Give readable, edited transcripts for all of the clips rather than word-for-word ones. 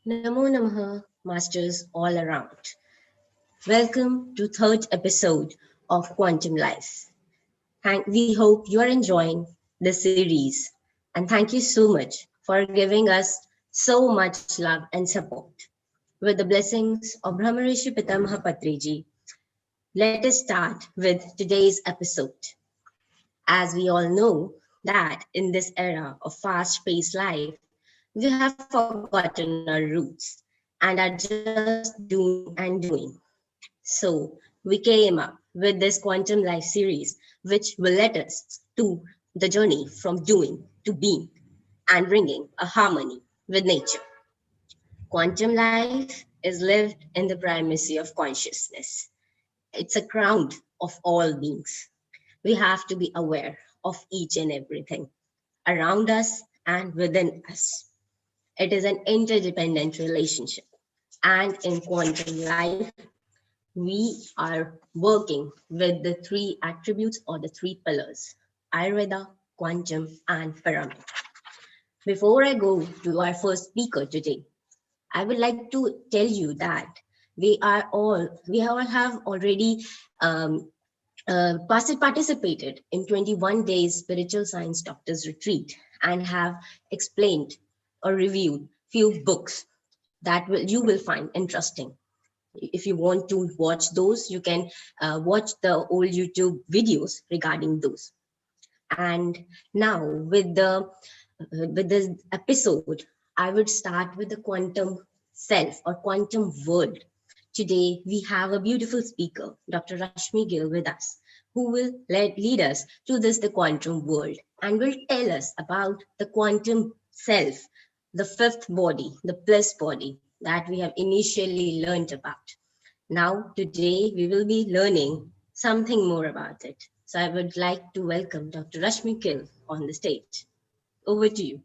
Namo Namaha, masters all around. Welcome to third episode of Quantum Life. We hope you are enjoying this series, and thank you so much for giving us so much love and support. With the blessings of Brahmarishi Pitamaha Patriji, let us start with today's episode. As we all know that in this era of fast-paced life, we have forgotten our roots and are just doing and doing. So we came up with this Quantum Life series, which will let us to the journey from doing to being and bringing a harmony with nature. Quantum life is lived in the primacy of consciousness. It's a ground of all beings. We have to be aware of each and everything around us and within us. It is an interdependent relationship. And in quantum life, we are working with the three attributes or the three pillars: Ayurveda, quantum, and pyramid. Before I go to our first speaker today, I would like to tell you that we all have already participated in 21 days spiritual science doctors retreat and have explained or reviewed few books that you will find interesting. If you want to watch those, you can watch the old YouTube videos regarding those. And now with this episode, I would start with the quantum self or quantum world. Today we have a beautiful speaker, Dr. Rashmi Gill, with us, who will lead us to the quantum world and will tell us about the quantum self, the fifth body, the bliss body that we have initially learned about. Now, today we will be learning something more about it. So I would like to welcome Dr. Rashmi Gill on the stage. Over to you.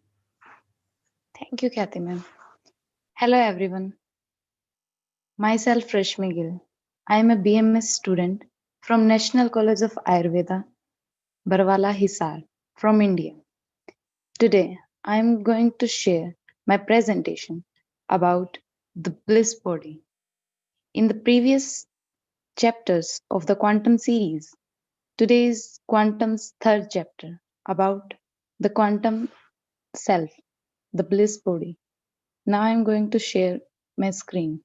Thank you, Khyati ma'am. Hello everyone. Myself Rashmi Gill. I am a BMS student from National College of Ayurveda, Barwala, Hisar, from India. Today, I am going to share my presentation about the bliss body. In the previous chapters of the quantum series, today is quantum's third chapter about the quantum self, the bliss body. Now I am going to share my screen.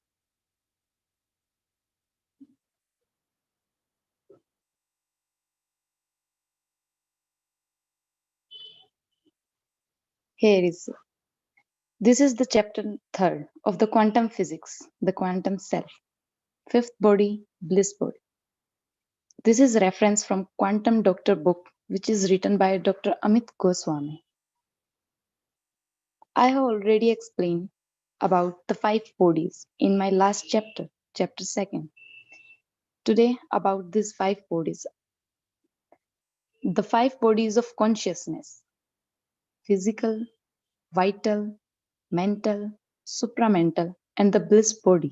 Here is This is the chapter third of the quantum physics, the quantum self, fifth body, bliss body. This is reference from Quantum Doctor book, which is written by Dr. Amit Goswami. I have already explained about the five bodies in my last chapter, chapter second. Today about these five bodies, the five bodies of consciousness: physical, vital, mental, supramental, and the bliss body.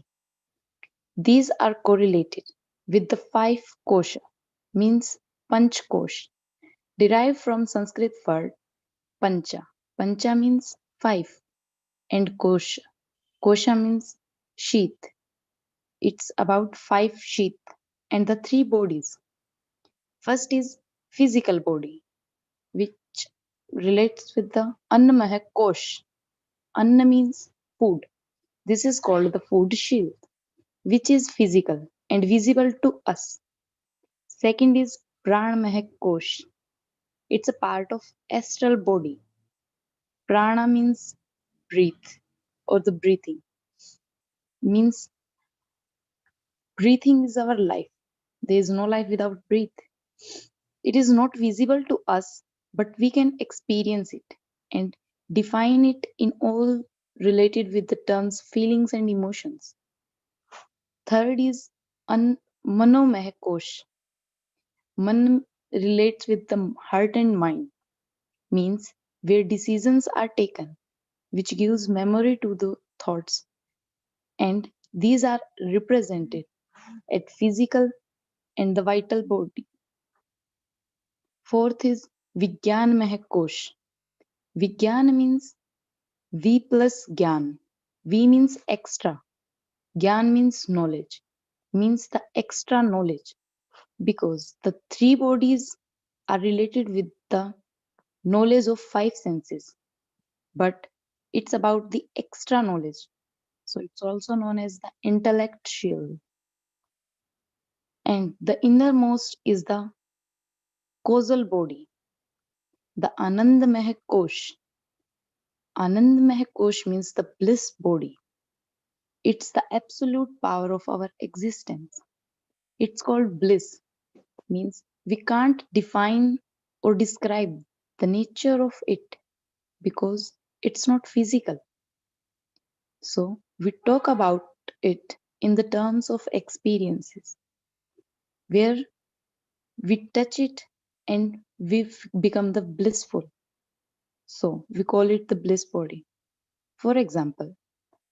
These are correlated with the five kosha, means panch kosh, derived from Sanskrit word pancha. Pancha means five, and kosha. Kosha means sheath. It's about five sheath and the three bodies. First is physical body, which relates with the annamaya kosh. Anna means food. This is called the food shield, which is physical and visible to us. Second is pranamaya kosh. It's a part of astral body. Prana means breathe or the breathing. Means breathing is our life. There is no life without breath. It is not visible to us, but we can experience it and define it in all related with the terms feelings and emotions. Third is manomaya kosh. Man relates with the heart and mind, means where decisions are taken, which gives memory to the thoughts, and these are represented at physical and the vital body. Fourth is Vigyan Kosh. Vigyan means V plus Gyan, V means extra. Gyan means knowledge, means the extra knowledge, because the three bodies are related with the knowledge of five senses, but it's about the extra knowledge. So it's also known as the intellectual. And the innermost is the causal body, the Anandamaya Kosh. Anandamaya Kosh means the bliss body. It's the absolute power of our existence. It's called bliss, means we can't define or describe the nature of it because it's not physical. So we talk about it in the terms of experiences where we touch it and we become the blissful. So we call it the bliss body. For example,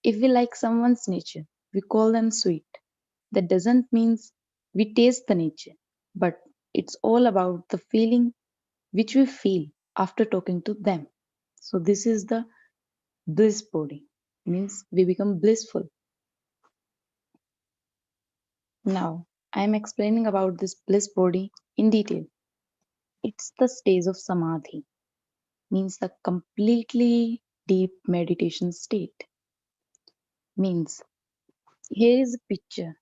if we like someone's nature, we call them sweet. That doesn't mean we taste the nature, but it's all about the feeling which we feel after talking to them. So this is the bliss body, means we become blissful. Now I am explaining about this bliss body in detail. It's the stage of samadhi, means the completely deep meditation state. Means here is a picture.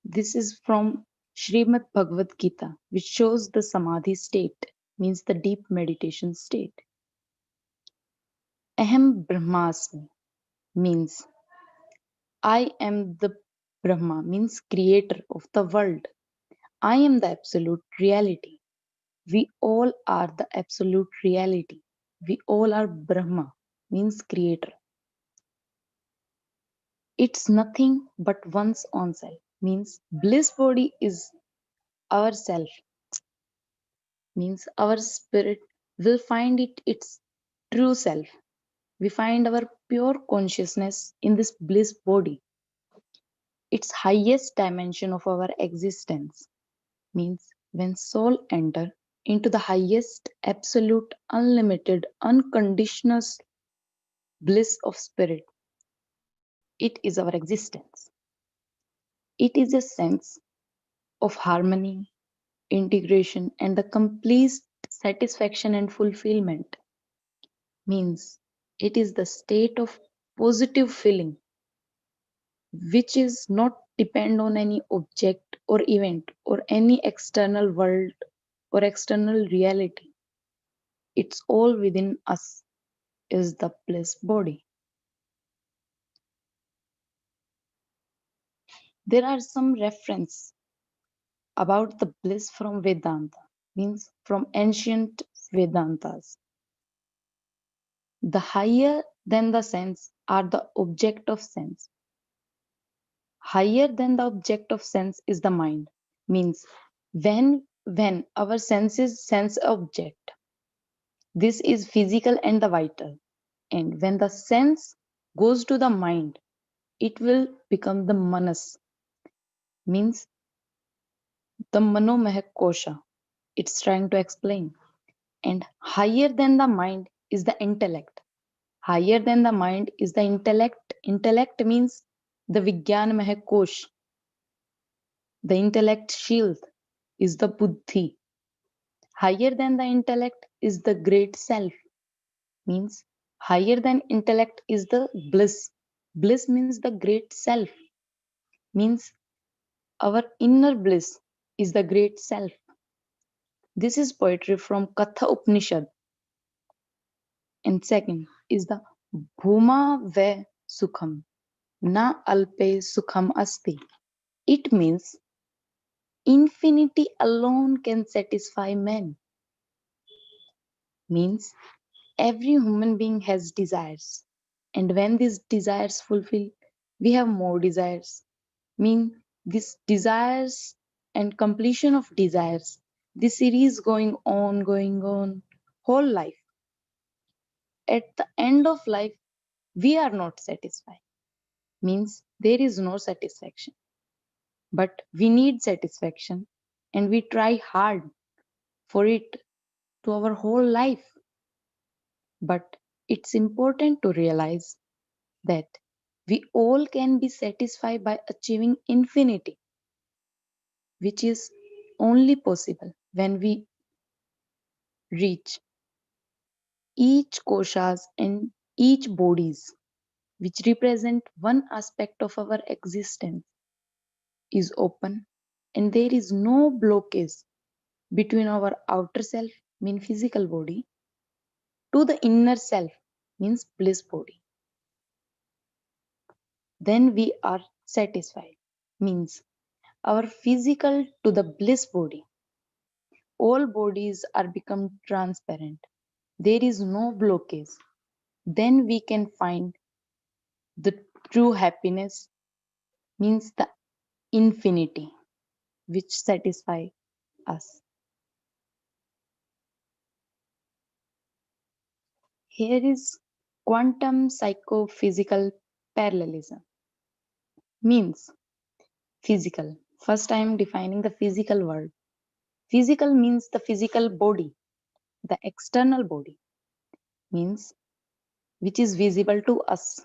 This is from Srimad Bhagavad Gita, which shows the samadhi state, means the deep meditation state. Aham Brahmasmi means I am the Brahma, means creator of the world. I am the absolute reality. We all are the absolute reality. We all are Brahma, means creator. It's nothing but one's own self, means bliss body is our self, means our spirit will find its true self. We find our pure consciousness in this bliss body. Its highest dimension of our existence, means when soul enter into the highest absolute unlimited unconditional bliss of spirit, it is our existence. It is a sense of harmony, integration, and the complete satisfaction and fulfillment, means it is the state of positive feeling which is not depend on any object or event or any external world or external reality. It's all within us is the bliss body. There are some reference about the bliss from Vedanta, means from ancient Vedantas. The higher than the sense are the object of sense. Higher than the object of sense is the mind, means when our senses sense object, this is physical and the vital, and when the sense goes to the mind, it will become the manas, means the manomaya kosha. It's trying to explain. And higher than the mind is the intellect. Higher than the mind is the intellect. Intellect means the Vijnanamaya Kosh. The intellect shield is the buddhi. Higher than the intellect is the great self. Means higher than intellect is the bliss. Bliss means the great self. Means our inner bliss is the great self. This is poetry from Katha Upanishad. And second is the Bhuma Ve Sukham. Na alpe sukham asti. It means infinity alone can satisfy man. Means every human being has desires. And when these desires fulfill, we have more desires. Mean these desires and completion of desires. This series going on, whole life. At the end of life, we are not satisfied. Means there is no satisfaction. But we need satisfaction and we try hard for it to our whole life. But it's important to realize that We all can be satisfied by achieving infinity, which is only possible when we reach each koshas and each bodies, which represent one aspect of our existence, is open, and there is no blockage between our outer self, mean physical body, to the inner self, means bliss body. Then we are satisfied, means our physical to the bliss body. All bodies are become transparent. There is no blockage. Then we can find the true happiness, means the infinity, which satisfy us. Here is quantum psychophysical parallelism, means physical. First, I am defining the physical world. Physical means the physical body, the external body, means which is visible to us,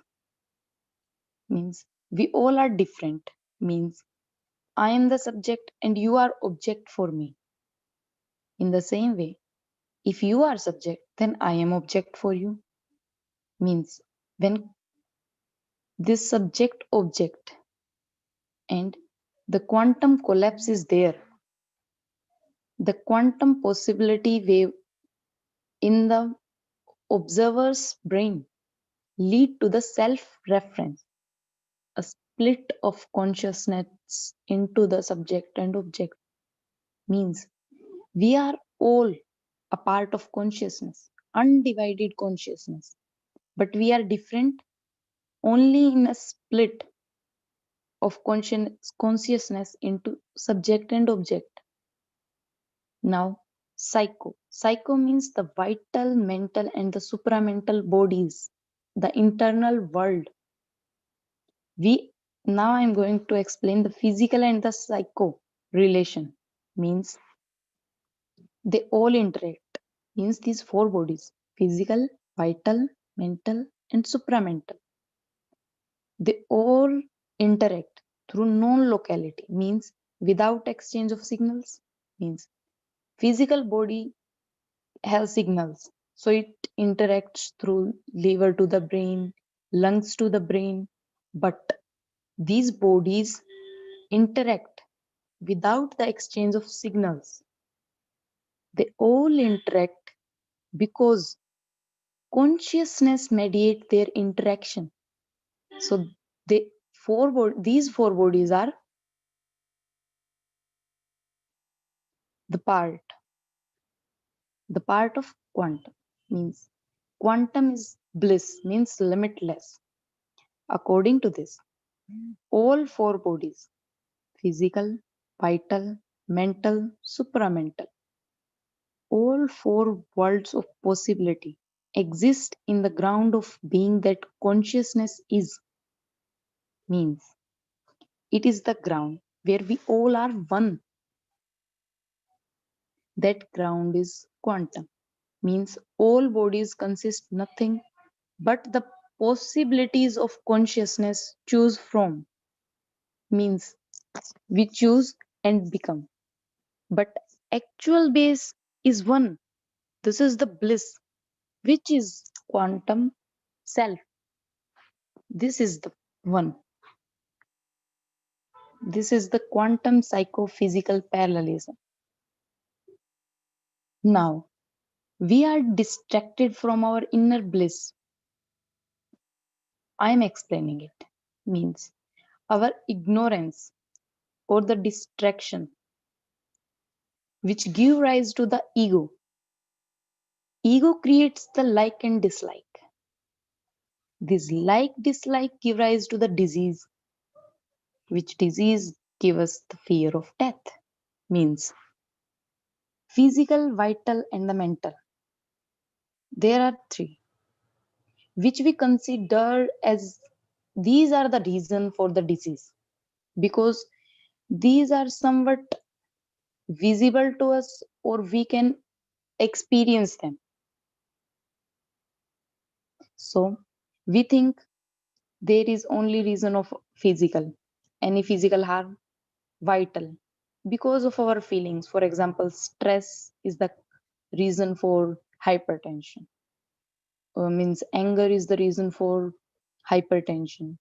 means we all are different, means I am the subject and you are object for me. In the same way, if you are subject, then I am object for you. Means when this subject object and the quantum collapse is there, the quantum possibility wave in the observer's brain lead to the self-reference, a split of consciousness into the subject and object. Means we are all a part of consciousness, undivided consciousness, but we are different only in a split of consciousness into subject and object. Now, psycho. Psycho means the vital, mental, and the supramental bodies, the internal world. We now I'm going to explain the physical and the psycho relation. Means they all interact. Means these four bodies: physical, vital, mental, and supramental. They all interact through non-locality. Means without exchange of signals. Means physical body has signals, so it interacts through liver to the brain, lungs to the brain, but these bodies interact without the exchange of signals. They all interact because consciousness mediates their interaction. So these four bodies are the part the part of quantum. Means quantum is bliss, means limitless. According to this, all four bodies, physical, vital, mental, supramental, all four worlds of possibility exist in the ground of being that consciousness is. Means it is the ground where we all are one. That ground is quantum. Means all bodies consist nothing but the possibilities of consciousness choose from. Means we choose and become. But actual base is one. This is the bliss, which is quantum self. This is the one. This is the quantum psychophysical parallelism. Now, we are distracted from our inner bliss. I am explaining it. Means our ignorance or the distraction which give rise to the ego. Ego creates the like and dislike. This like dislike give rise to the disease, which disease give us the fear of death. Means physical, vital, and the mental. There are three, which we consider as these are the reason for the disease, because these are somewhat visible to us or we can experience them. So we think there is only reason of physical. Any physical harm, vital. Because of our feelings. For example, stress is the reason for hypertension. Means anger is the reason for hypertension.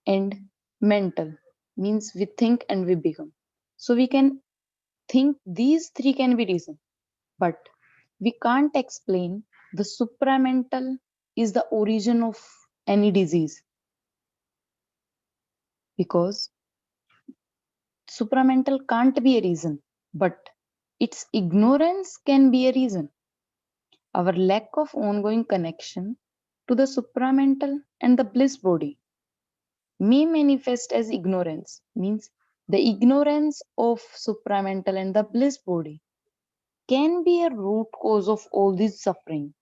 And mental means we think and we become. So we can think these three can be reason, but we can't explain the supramental is the origin of any disease, because supramental can't be a reason, but its ignorance can be a reason. Our lack of ongoing connection to the supramental and the bliss body may manifest as ignorance, means the ignorance of supramental and the bliss body can be a root cause of all this suffering.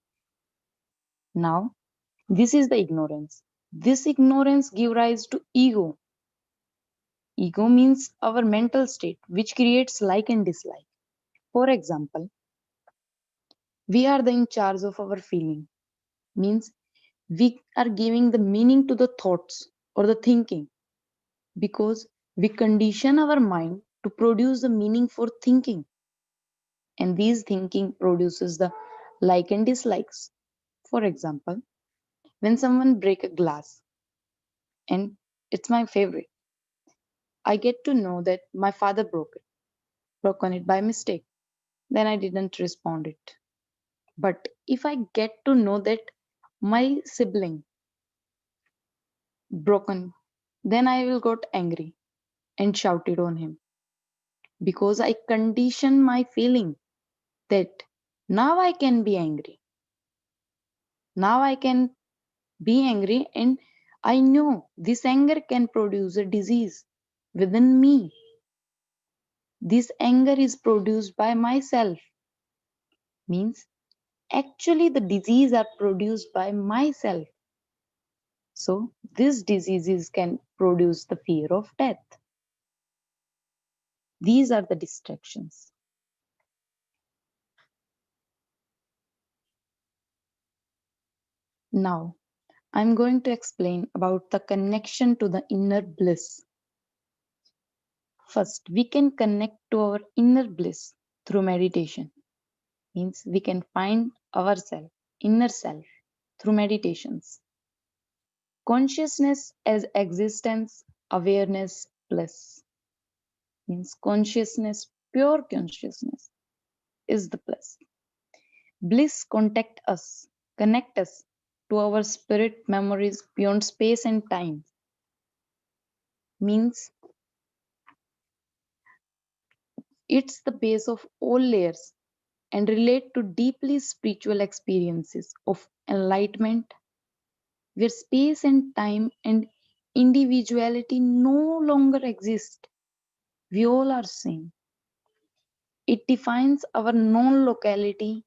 Now, this is the ignorance. This ignorance gives rise to ego. Ego means our mental state, which creates like and dislike. For example, we are the in charge of our feeling, means we are giving the meaning to the thoughts or the thinking, because we condition our mind to produce the meaning for thinking, and these thinking produces the like and dislikes. For example, when someone break a glass, and it's my favorite, I get to know that my father broken it by mistake, then I didn't respond it. But if I get to know that my sibling broken, then I will got angry and shouted on him, because I condition my feeling that now I can be angry. Now I can be angry, and I know this anger can produce a disease within me. This anger is produced by myself, means actually the disease are produced by myself. So these diseases can produce the fear of death. These are the distractions. Now I'm going to explain about the connection to the inner bliss. First, we can connect to our inner bliss through meditation. Means we can find ourself, inner self, through meditations. Consciousness as existence, awareness, bliss. Means consciousness, pure consciousness is the bliss. Bliss connect us to our spirit memories beyond space and time. Means it's the base of all layers and relate to deeply spiritual experiences of enlightenment, where space and time and individuality no longer exist. We all are same. It defines our non-locality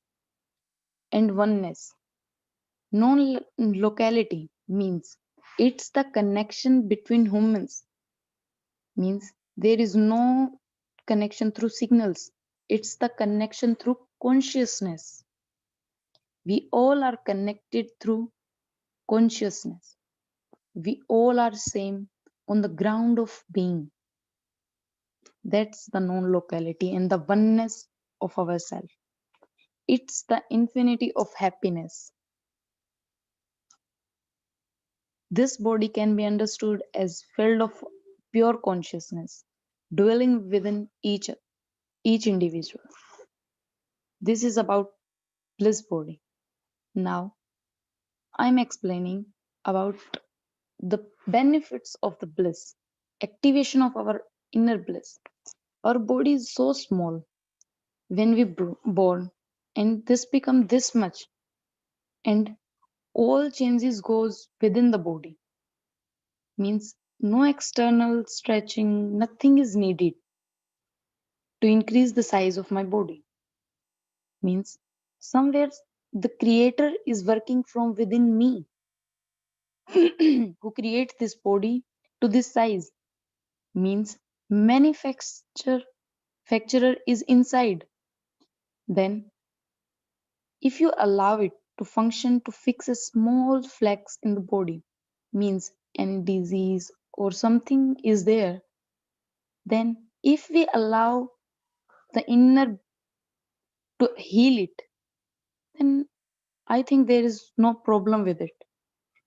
and oneness. Non-locality means it's the connection between humans. Means there is no connection through signals. It's the connection through consciousness. We all are connected through consciousness. We all are same on the ground of being. That's the non-locality and the oneness of ourself. It's the infinity of happiness. This body can be understood as filled of pure consciousness, dwelling within each individual. This is about bliss body. Now I'm explaining about the benefits of the bliss, activation of our inner bliss. Our body is so small when we born, and this become this much, and all changes goes within the body. Means no external stretching, nothing is needed to increase the size of my body. Means somewhere the creator is working from within me who creates this body to this size. Means manufacturer is inside. Then if you allow it to function to fix a small flex in the body, means any disease or something is there, then if we allow the inner to heal it, then I think there is no problem with it.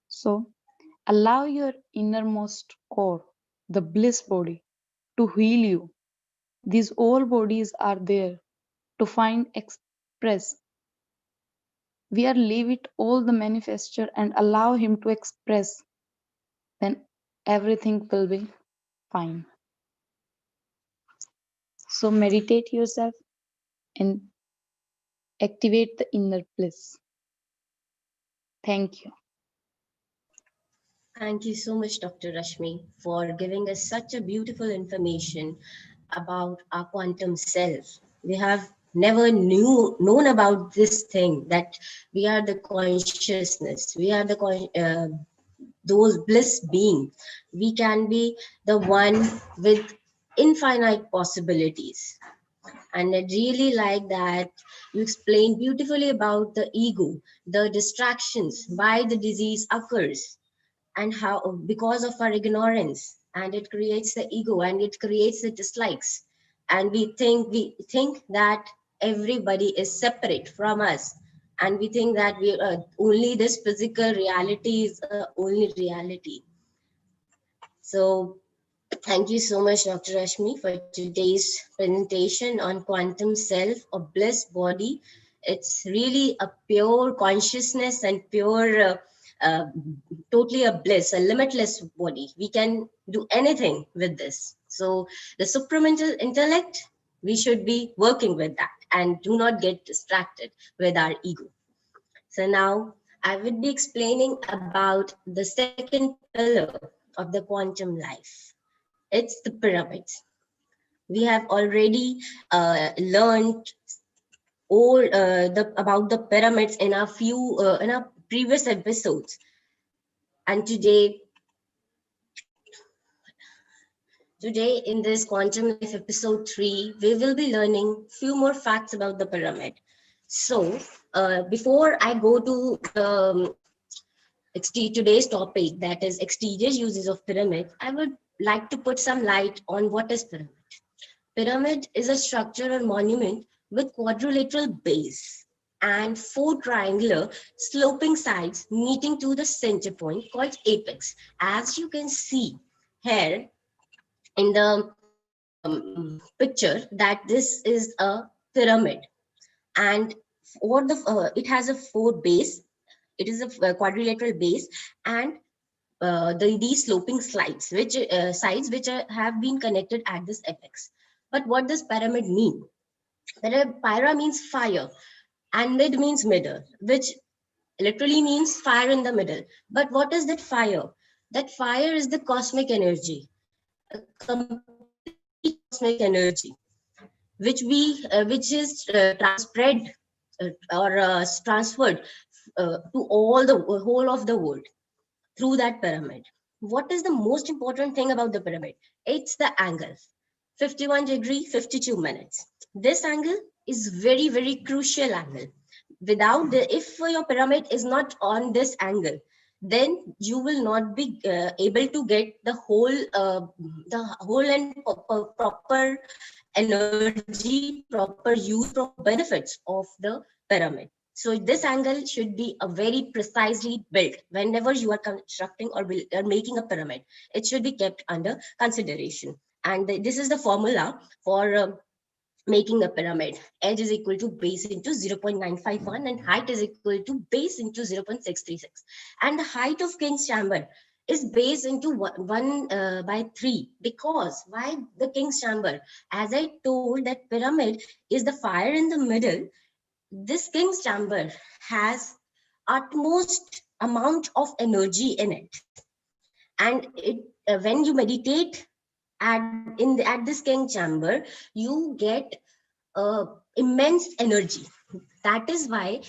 So allow your innermost core, the bliss body, to heal you. These all bodies are there to find express. We are leave it all the manifestor and allow him to express, then everything will be fine. So meditate yourself and activate the inner bliss. Thank you. Thank you so much, Dr. Rashmi, for giving us such a beautiful information about our quantum self. We have never known about this thing that we are the consciousness, we are those bliss being. We can be the one with infinite possibilities. And I really like that you explained beautifully about the ego, the distractions, why the disease occurs, and how because of our ignorance, and it creates the ego and it creates the dislikes, and we think that everybody is separate from us, and we think that we only this physical reality is only reality. So thank you so much, Dr. Rashmi, for today's presentation on quantum self or bliss body. It's really a pure consciousness and pure, uh, totally a bliss, a limitless body. We can do anything with this. So the supramental intellect, we should be working with that and do not get distracted with our ego. So now I would be explaining about the second pillar of the quantum life. It's the pyramids. We have already learned about the pyramids in in our previous episodes, and today in this quantum life episode 3, we will be learning few more facts about the pyramid. So before I go to today's topic, that is exterior uses of pyramid, I would like to put some light on what is pyramid. Pyramid is a structure or monument with quadrilateral base and four triangular sloping sides meeting to the center point called apex. As you can see here in the picture, that this is a pyramid, and it has a four base. It is a quadrilateral base, and these sloping sides which have been connected at this apex. But what does pyramid mean? Pyra means fire, and mid means middle, which literally means fire in the middle. But what is that fire? That fire is the cosmic energy, a completely cosmic energy, which is transferred to all the whole of the world through that pyramid. What is the most important thing about the pyramid? It's the angle. 51 degree, 52 minutes. This angle is very, very crucial angle. If your pyramid is not on this angle, then you will not be able to get the whole and proper energy, proper use, proper benefits of the pyramid. So this angle should be a very precisely built whenever you are constructing or making a pyramid. It should be kept under consideration. And this is the formula for making a pyramid. Edge is equal to base into 0.951 and height is equal to base into 0.636. And the height of king's chamber is base into 1/3. Because why the king's chamber? As I told, that pyramid is the fire in the middle. This king's chamber has utmost amount of energy in it, and when you meditate at this king chamber, you get immense energy. That is why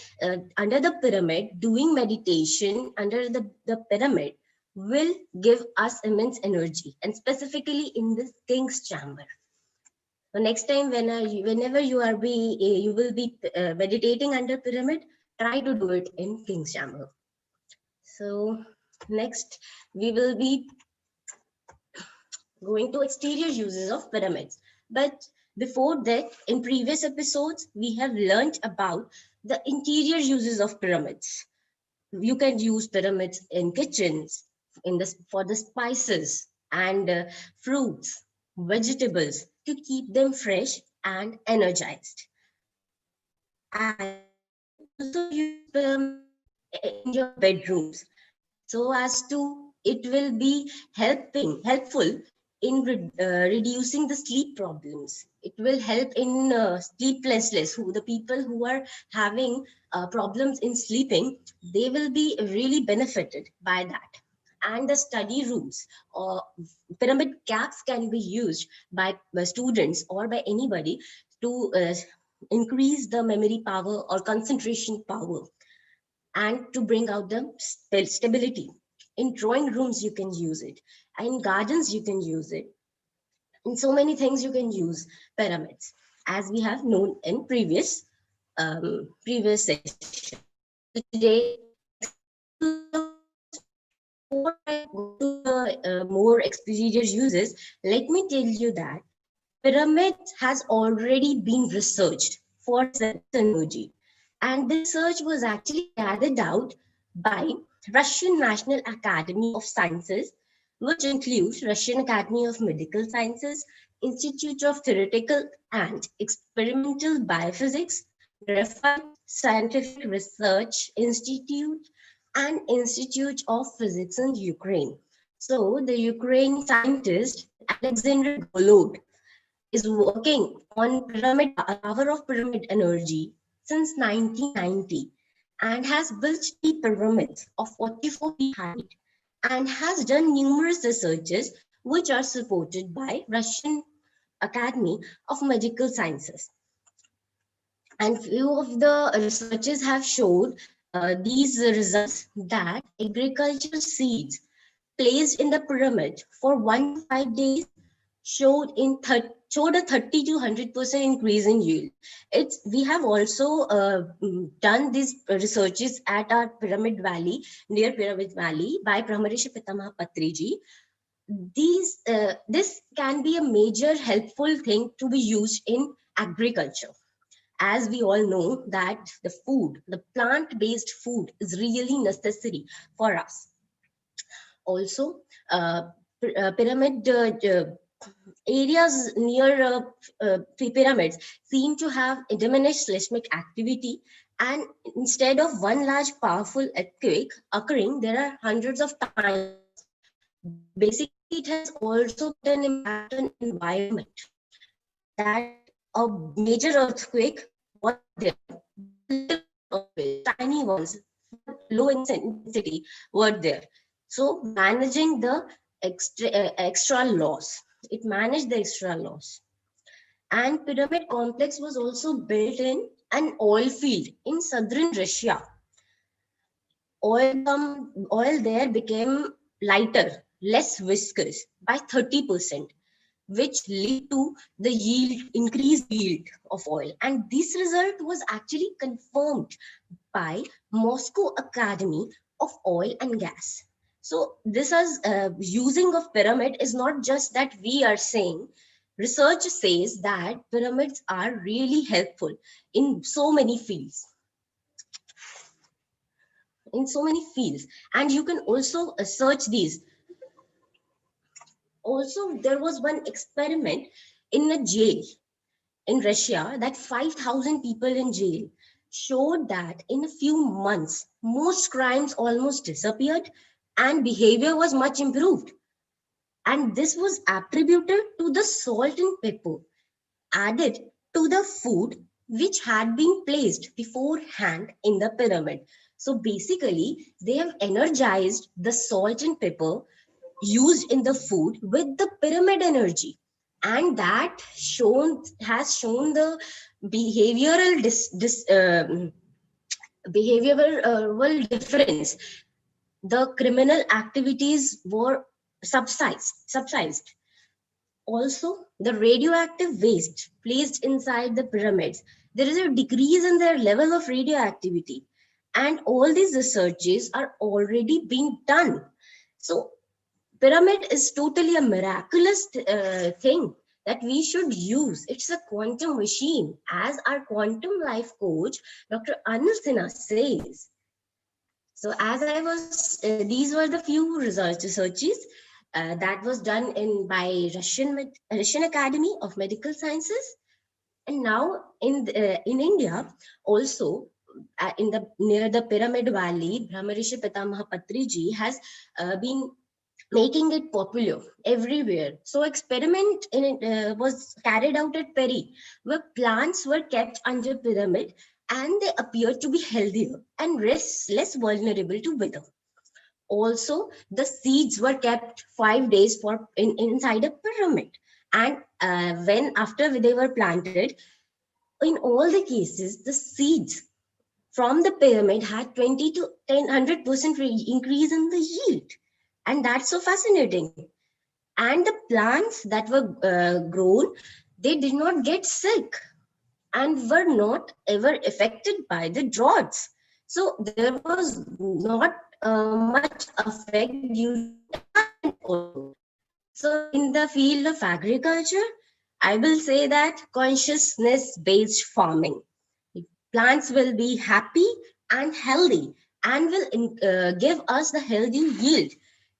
under the pyramid, doing meditation under the pyramid will give us immense energy, and specifically in this king's chamber. So next time whenever you will be meditating under pyramid, try to do it in King's Chamber. So next we will be going to exterior uses of pyramids. But before that, in previous episodes, we have learned about the interior uses of pyramids. You can use pyramids in kitchens, for the spices and fruits, vegetables to keep them fresh and energized. And you can also use pyramids in your bedrooms, so as to it will be helpful in reducing the sleep problems. It will help in sleeplessness, who the people who are having problems in sleeping, they will be really benefited by that. And the study rooms or pyramid caps can be used by students or by anybody to increase the memory power or concentration power, and to bring out the stability. In drawing rooms, you can use it. In gardens, you can use it. In so many things, you can use pyramids, as we have known in previous session. So today, exterior uses. Before I go to the more exterior uses, let me tell you that pyramid has already been researched for its energy. And this research was actually carried out by Russian National Academy of Sciences, which includes Russian Academy of Medical Sciences, Institute of Theoretical and Experimental Biophysics, Graphite Scientific Research Institute, and Institute of Physics in Ukraine. So the Ukraine scientist Alexander Golod is working on power of pyramid energy since 1990, and has built 3 pyramids of 44 feet height, and has done numerous researches which are supported by Russian Academy of Medical Sciences. And few of the researchers have showed these results that agricultural seeds placed in the pyramid for 1 to 5 days showed a 30 to 100% increase in yield. We have also done these researches at our Pyramid Valley, near Pyramid Valley, by Brahmarishi Pitamaha Patriji. This can be a major helpful thing to be used in agriculture, as we all know that the plant-based food is really necessary for us. Also, pyramid areas near pyramids seem to have a diminished seismic activity, and instead of one large powerful earthquake occurring, there are hundreds of tiny ones. Basically, it has also put an impact on environment, that a major earthquake was there, but little earthquakes, tiny ones, low intensity, were there. So managing the extra loss, it managed the extra loss. And pyramid complex was also built in an oil field in southern Russia. Oil there became lighter, less viscous by 30%, which lead to the increased yield of oil. And this result was actually confirmed by Moscow Academy of Oil and Gas. So this is using of pyramid is not just that we are saying. Research says that pyramids are really helpful in so many fields. And you can also search these. Also, there was one experiment in a jail in Russia, that 5,000 people in jail showed that in a few months, most crimes almost disappeared and behavior was much improved. And this was attributed to the salt and pepper added to the food which had been placed beforehand in the pyramid. So basically, they have energized the salt and pepper used in the food with the pyramid energy, and that has shown the behavioral behavioral difference. The criminal activities were subsided. Also, the radioactive waste placed inside the pyramids, there is a decrease in their level of radioactivity, And all these researches are already being done. So pyramid is totally a miraculous thing that we should use. It's a quantum machine, as our quantum life coach, Dr. Anil Sinha, says. So as I was, these were the few researches that was done by Russian Academy of Medical Sciences. And now in India also, in the near the Pyramid Valley, Brahmarishi Pitamaha Patriji has been making it popular everywhere. So experiment was carried out at Perry, where plants were kept under pyramid and they appeared to be healthier and less vulnerable to wither. Also, the seeds were kept 5 days inside a pyramid, and when after they were planted, in all the cases, the seeds from the pyramid had 20 to 100% increase in the yield. And that's so fascinating. And the plants that were grown, they did not get sick and were not ever affected by the droughts. So there was not much effect due to environment also. So in the field of agriculture, I will say that consciousness-based farming. Plants will be happy and healthy and will give us the healthy yield.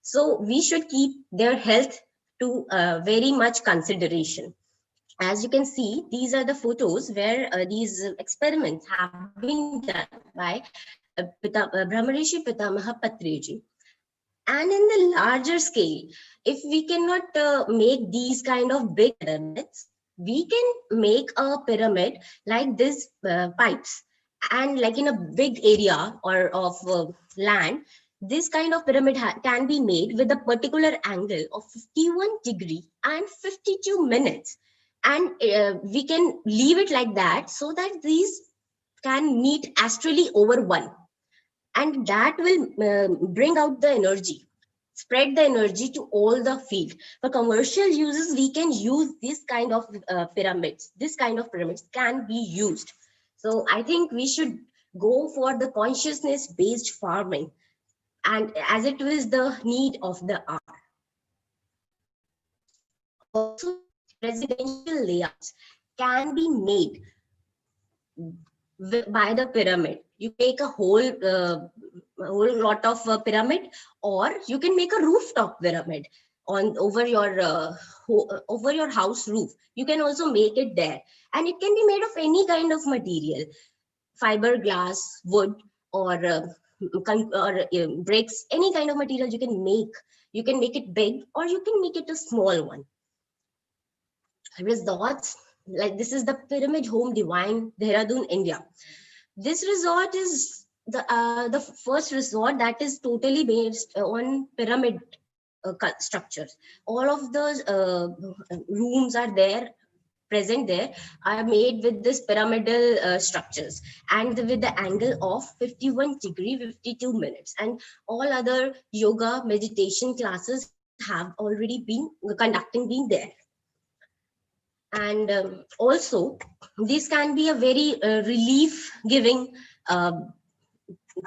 So we should keep their health to very much consideration. As you can see, these are the photos where these experiments have been done by Brahmarishi Pitamaha Patriji. And in the larger scale, if we cannot make these kind of big pyramids, we can make a pyramid like this pipes, and like in a big area or of land, this kind of pyramid can be made with a particular angle of 51 degree and 52 minutes. And we can leave it like that so that these can meet astrally over one, and that will bring out the energy, spread the energy to all the field. For commercial uses, we can use this kind of pyramids. This kind of pyramids can be used. So I think we should go for the consciousness based farming, and as it is the need of the hour. Also, residential layouts can be made by the pyramid. You make a whole lot of pyramid, or you can make a rooftop pyramid on over your house roof. You can also make it there, and it can be made of any kind of material, fiberglass, wood, or bricks. Any kind of material you can make. You can make it big, or you can make it a small one. Resorts, like this is the Pyramid Home Divine, Dehradun, India. This resort is the first resort that is totally based on pyramid structures. All of those rooms are there, present there, are made with this pyramidal structures, and with the angle of 51 degree 52 minutes. And all other yoga meditation classes have already been been there. And also, this can be a very relief giving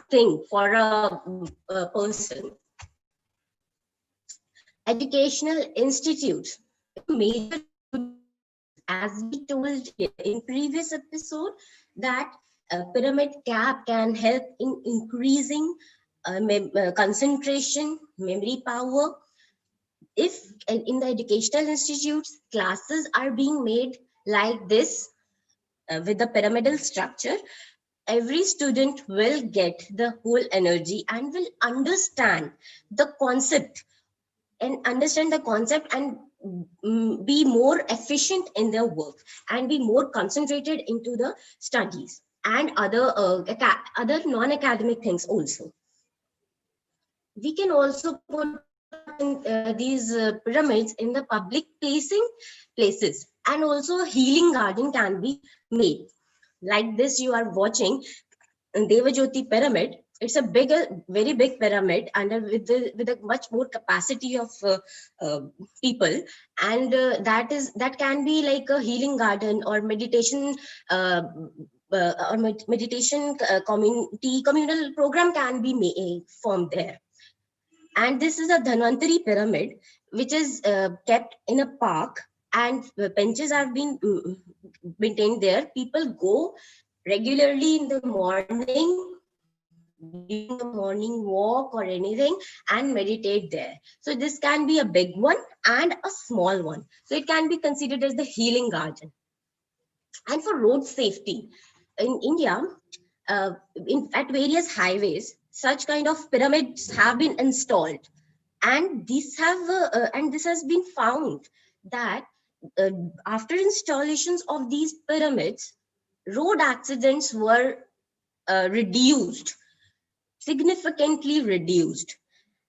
thing for a person. Educational institutes, major as we told in previous episode, that pyramid cap can help in increasing concentration, memory power. If in the educational institutes, classes are being made like this with the pyramidal structure, every student will get the whole energy and will understand the concept and be more efficient in their work and be more concentrated into the studies and other non-academic things also. We can also put these pyramids in the public places, and also a healing garden can be made. Like this you are watching Devajyoti pyramid. It's a very big pyramid, and with a much more capacity of people, and that can be like a healing garden or meditation or meditation community communal program can be formed there. And this is a Dhanvantari pyramid, which is kept in a park, and benches have been maintained there. People go regularly in the morning, during the morning walk or anything, and meditate there. So this can be a big one and a small one. So it can be considered as the healing garden. And for road safety, in India, at various highways, such kind of pyramids have been installed, and this has been found that uh, after installations of these pyramids, road accidents were reduced, significantly reduced.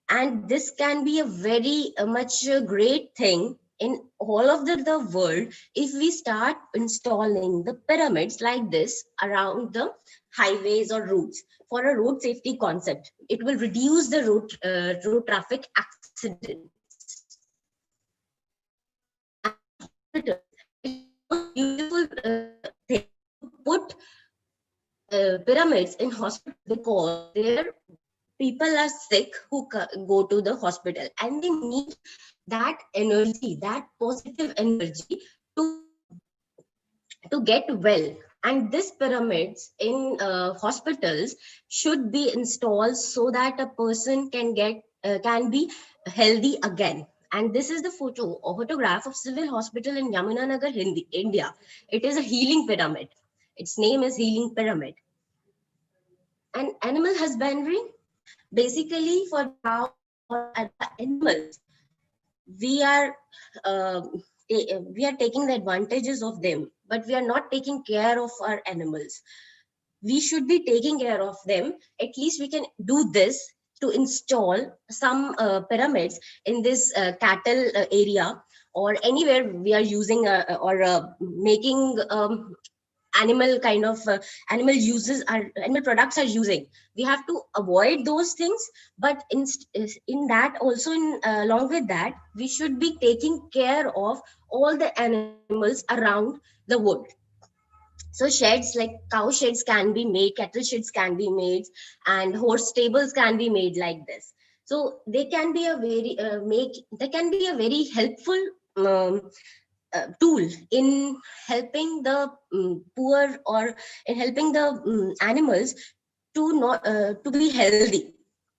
And this can be a very much great thing in all of the world if we start installing the pyramids like this around the highways or routes for a road safety concept. It will reduce the road traffic accidents. And in hospitals, it is the most beautiful thing to put pyramids in hospitals, because there people are sick who go to the hospital, and they need that energy, that positive energy to get well. And these pyramids in hospitals should be installed so that a person can be healthy again. And this is the photograph of civil hospital in Yamunanagar, India. It is a healing pyramid. Its name is healing pyramid. And animal husbandry, basically for the cows or the animals, we are uh, we are taking the advantages of them, but we are not taking care of our animals. We should be taking care of them. At least we can do this to install some pyramids in this cattle area, or anywhere we are using or making animal kind of animal uses are animal products are using. We have to avoid those things, but in that also, in along with that, we should be taking care of all the animals around the world. So sheds like cow sheds can be made, cattle sheds can be made, and horse stables can be made like this. So they can be a very helpful um, tool in helping the poor, or in helping the animals to be healthy,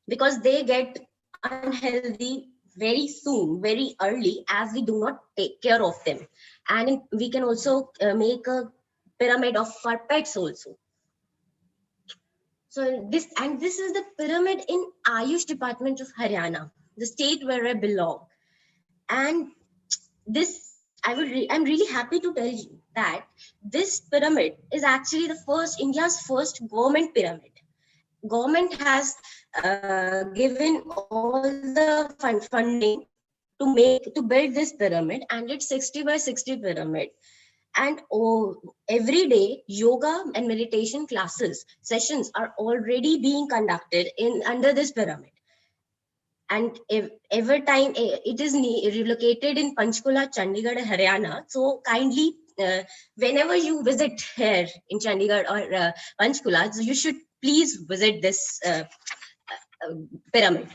because they get unhealthy very soon, very early, as we do not take care of them. And we can also make a pyramid of our pets also. So this is the pyramid in Ayush department of Haryana, the state where I belong. And this I'm really happy to tell you that this pyramid is actually the first India's first government pyramid. Government has given all the funding to build this pyramid, and it's 60 by 60 pyramid. And every day yoga and meditation classes sessions are already being conducted in under this pyramid. And every time it is relocated in Panchkula, Chandigarh, Haryana. So kindly, whenever you visit here in Chandigarh or Panchkula, so you should please visit this pyramid.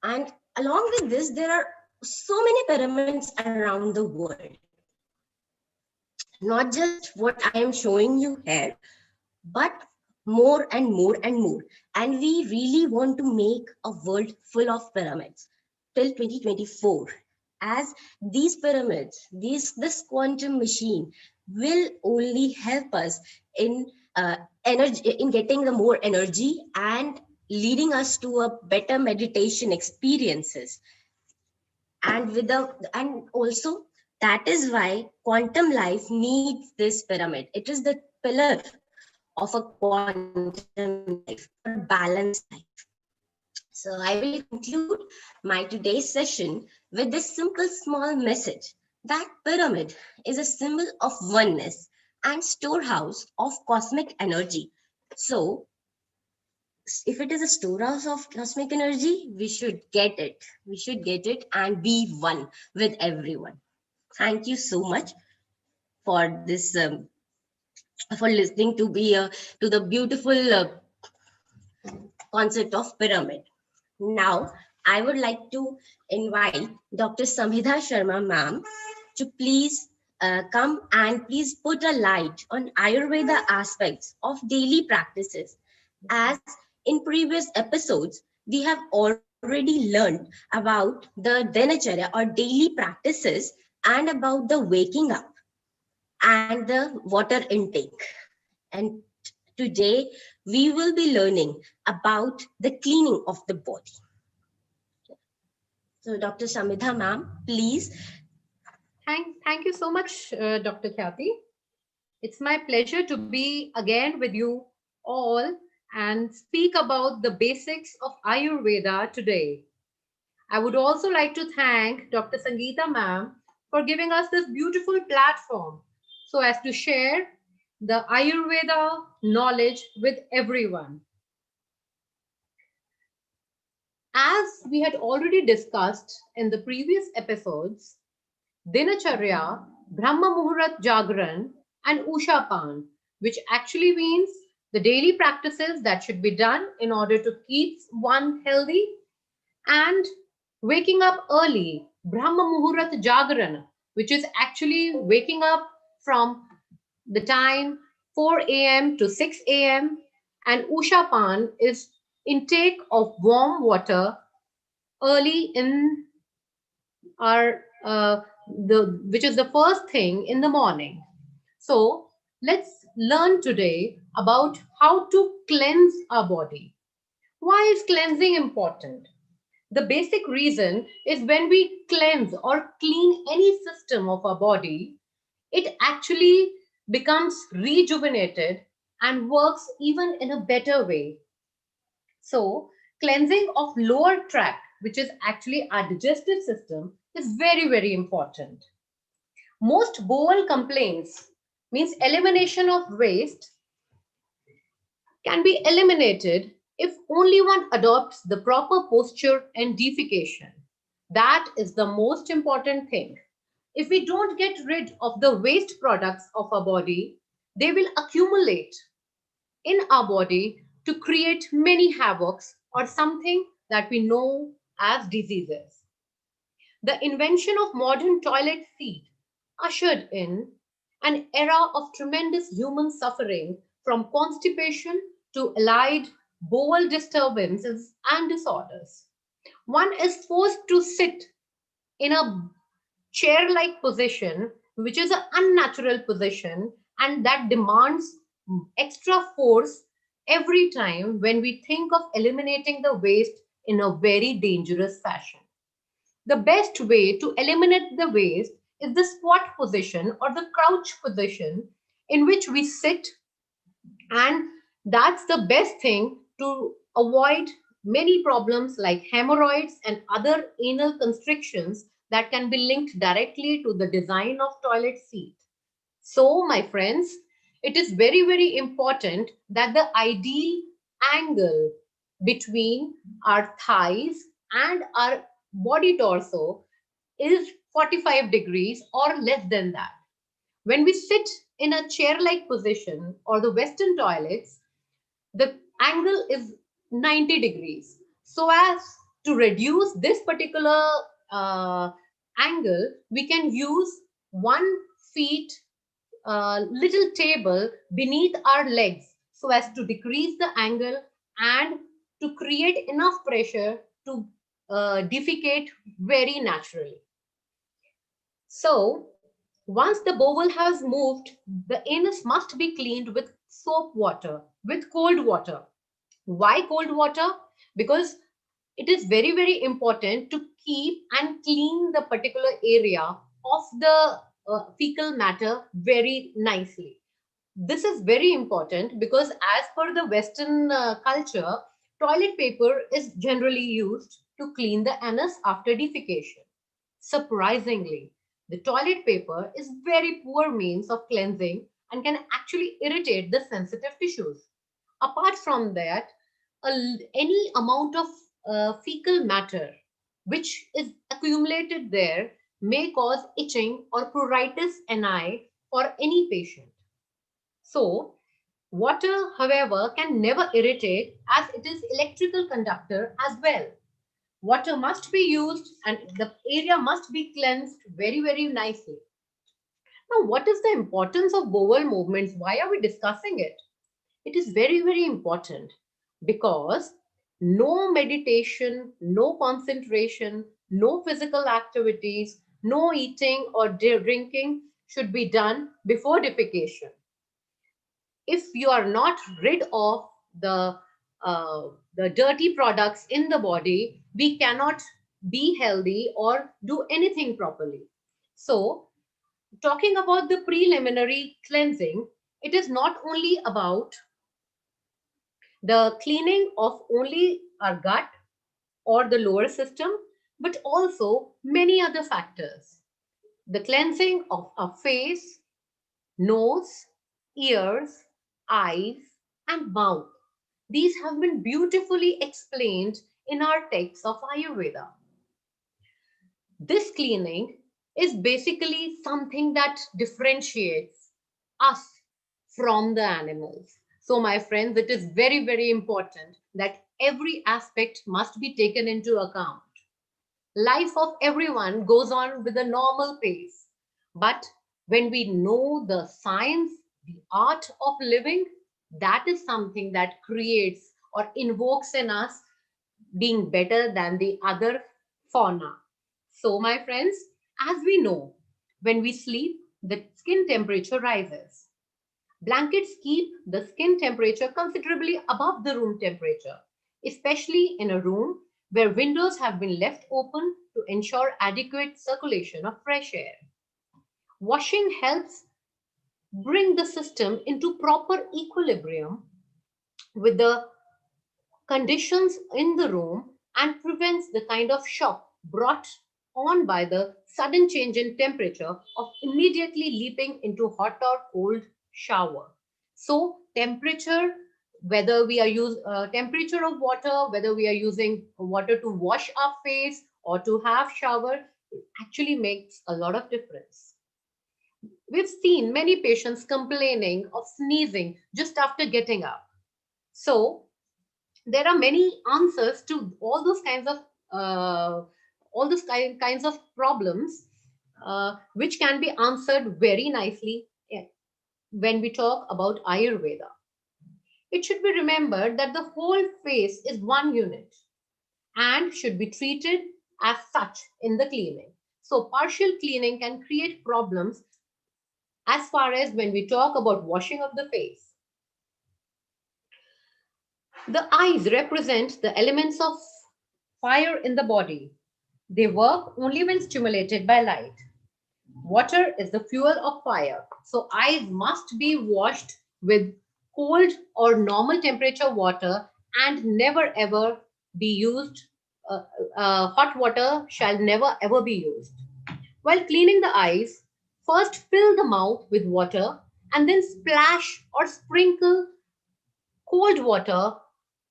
And along with this, there are so many pyramids around the world. Not just what I am showing you here, but more and more and more. And we really want to make a world full of pyramids till 2024. As these pyramids, this quantum machine will only help us in energy, in getting the more energy and leading us to a better meditation experiences. And and also, that is why quantum life needs this pyramid. It is the pillar of a quantum life, for a balanced life. So I will conclude my today's session with this simple small message, that pyramid is a symbol of oneness and storehouse of cosmic energy. So if it is a storehouse of cosmic energy, we should get it. We should get it and be one with everyone. Thank you so much for this for listening to the beautiful concept of pyramid. Now, I would like to invite Dr. Samidha Sharma, ma'am, to please come and please put a light on Ayurveda aspects of daily practices. As in previous episodes, we have already learned about the Dinacharya or daily practices and about the waking up and the water intake. And today we will be learning about the cleaning of the body. So, Dr. Samidha, ma'am, please. Thank you so much, Dr. Khyati. It's my pleasure to be again with you all and speak about the basics of Ayurveda today. I would also like to thank Dr. Sangeeta ma'am for giving us this beautiful platform so as to share the Ayurveda knowledge with everyone. As we had already discussed in the previous episodes, Dinacharya, Brahma Muhurat Jagran, and Ushapan, which actually means the daily practices that should be done in order to keep one healthy, and waking up early, Brahma Muhurat Jagran, which is actually waking up from the time 4 a.m. to 6 a.m., and Ushapan is intake of warm water early in our the which is the first thing in the morning. So let's learn today about how to cleanse our body. Why is cleansing important? The basic reason is when we cleanse or clean any system of our body, it actually becomes rejuvenated and works even in a better way. So, cleansing of lower tract, which is actually our digestive system, is very, very important. Most bowel complaints means elimination of waste can be eliminated if only one adopts the proper posture and defecation. That is the most important thing. If we don't get rid of the waste products of our body, they will accumulate in our body to create many havocs or something that we know as diseases. The invention of modern toilet seat ushered in an era of tremendous human suffering from constipation to allied bowel disturbances and disorders. One is forced to sit in a chair like position, which is an unnatural position, and that demands extra force every time when we think of eliminating the waste in a very dangerous fashion. The best way to eliminate the waste is the squat position or the crouch position in which we sit, and that's the best thing to avoid many problems like hemorrhoids and other anal constrictions that can be linked directly to the design of toilet seat. So, my friends, it is very, very important that the ideal angle between our thighs and our body torso is 45 degrees or less than that. When we sit in a chair like position or the Western toilets, the angle is 90 degrees. So, as to reduce this particular uh, angle, we can use 1 feet little table beneath our legs so as to decrease the angle and to create enough pressure to defecate very naturally. So, once the bowel has moved, the anus must be cleaned with soap water, with cold water. Why cold water? Because it is very, very important to keep and clean the particular area of the fecal matter very nicely. This is very important because, as per the Western culture, toilet paper is generally used to clean the anus after defecation. Surprisingly, the toilet paper is very poor means of cleansing and can actually irritate the sensitive tissues. Apart from that, any amount of fecal matter which is accumulated there may cause itching or pruritus ani for any patient. So, water, however, can never irritate as it is electrical conductor as well. Water must be used and the area must be cleansed very, very nicely. Now, what is the importance of bowel movements? Why are we discussing it? It is very, very important because no meditation, no concentration, no physical activities, no eating or drinking should be done before defecation. If you are not rid of the the dirty products in the body, we cannot be healthy or do anything properly. So, talking about the preliminary cleansing, it is not only about the cleaning of only our gut or the lower system, but also many other factors. The cleansing of our face, nose, ears, eyes, and mouth. These have been beautifully explained in our texts of Ayurveda. This cleaning is basically something that differentiates us from the animals. So, my friends, it is very, very important that every aspect must be taken into account. Life of everyone goes on with a normal pace. But when we know the science, the art of living, that is something that creates or invokes in us being better than the other fauna. So, my friends, as we know, when we sleep, the skin temperature rises. Blankets keep the skin temperature considerably above the room temperature, especially in a room where windows have been left open to ensure adequate circulation of fresh air. Washing helps bring the system into proper equilibrium with the conditions in the room and prevents the kind of shock brought on by the sudden change in temperature of immediately leaping into hot or cold shower. So temperature, whether we are use temperature of water, whether we are using water to wash our face or to have shower, it actually makes a lot of difference. We've seen many patients complaining of sneezing just after getting up. So there are many answers to all those kinds of kinds of problems, which can be answered very nicely when we talk about Ayurveda. It should be remembered that the whole face is one unit and should be treated as such in the cleaning. So partial cleaning can create problems as far as when we talk about washing of the face. The eyes represent the elements of fire in the body. They work only when stimulated by light. Water is the fuel of fire. So eyes must be washed with cold or normal temperature water and never ever be used. Hot water shall never ever be used. While cleaning the eyes, first fill the mouth with water and then splash or sprinkle cold water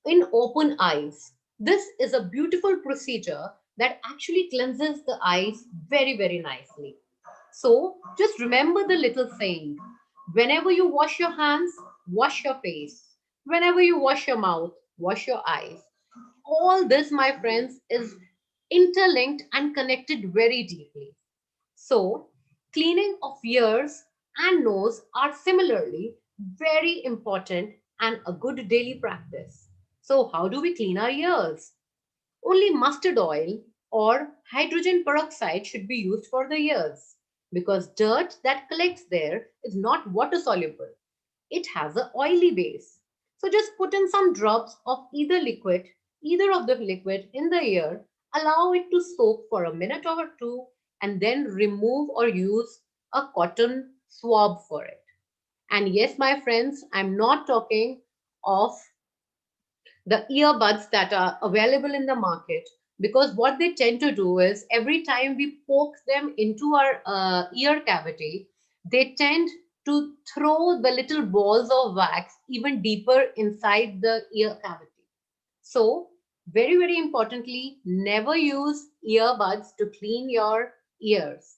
in open eyes. This is a beautiful procedure that actually cleanses the eyes very, very nicely. So just remember the little saying: whenever you wash your hands, wash your face. Whenever you wash your mouth, wash your eyes. All this, my friends, is interlinked and connected very deeply. So, cleaning of ears and nose are similarly very important and a good daily practice. So, how do we clean our ears? Only mustard oil or hydrogen peroxide should be used for the ears because dirt that collects there is not water soluble. It has an oily base. So just put in some drops of either of the liquid in the ear, allow it to soak for a minute or two, and then remove or use a cotton swab for it. And yes, my friends, I'm not talking of the earbuds that are available in the market, because what they tend to do is every time we poke them into our ear cavity, they tend to throw the little balls of wax even deeper inside the ear cavity. So very, very importantly, never use earbuds to clean your ears.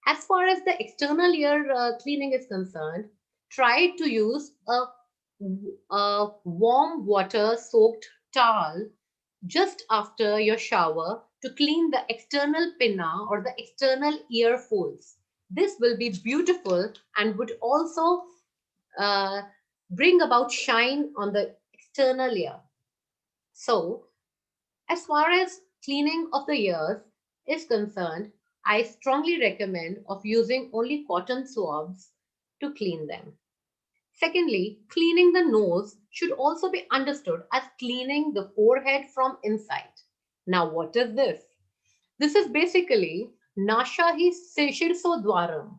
As far as the external ear cleaning is concerned, try to use a warm water soaked towel just after your shower to clean the external pinna or the external ear folds. This will be beautiful and would also uh, bring about shine on the external ear. So, as far as cleaning of the ears is concerned, I strongly recommend of using only cotton swabs to clean them. Secondly, cleaning the nose should also be understood as cleaning the forehead from inside. Now, what is this? This is basically Nashahi Shirso Dwaram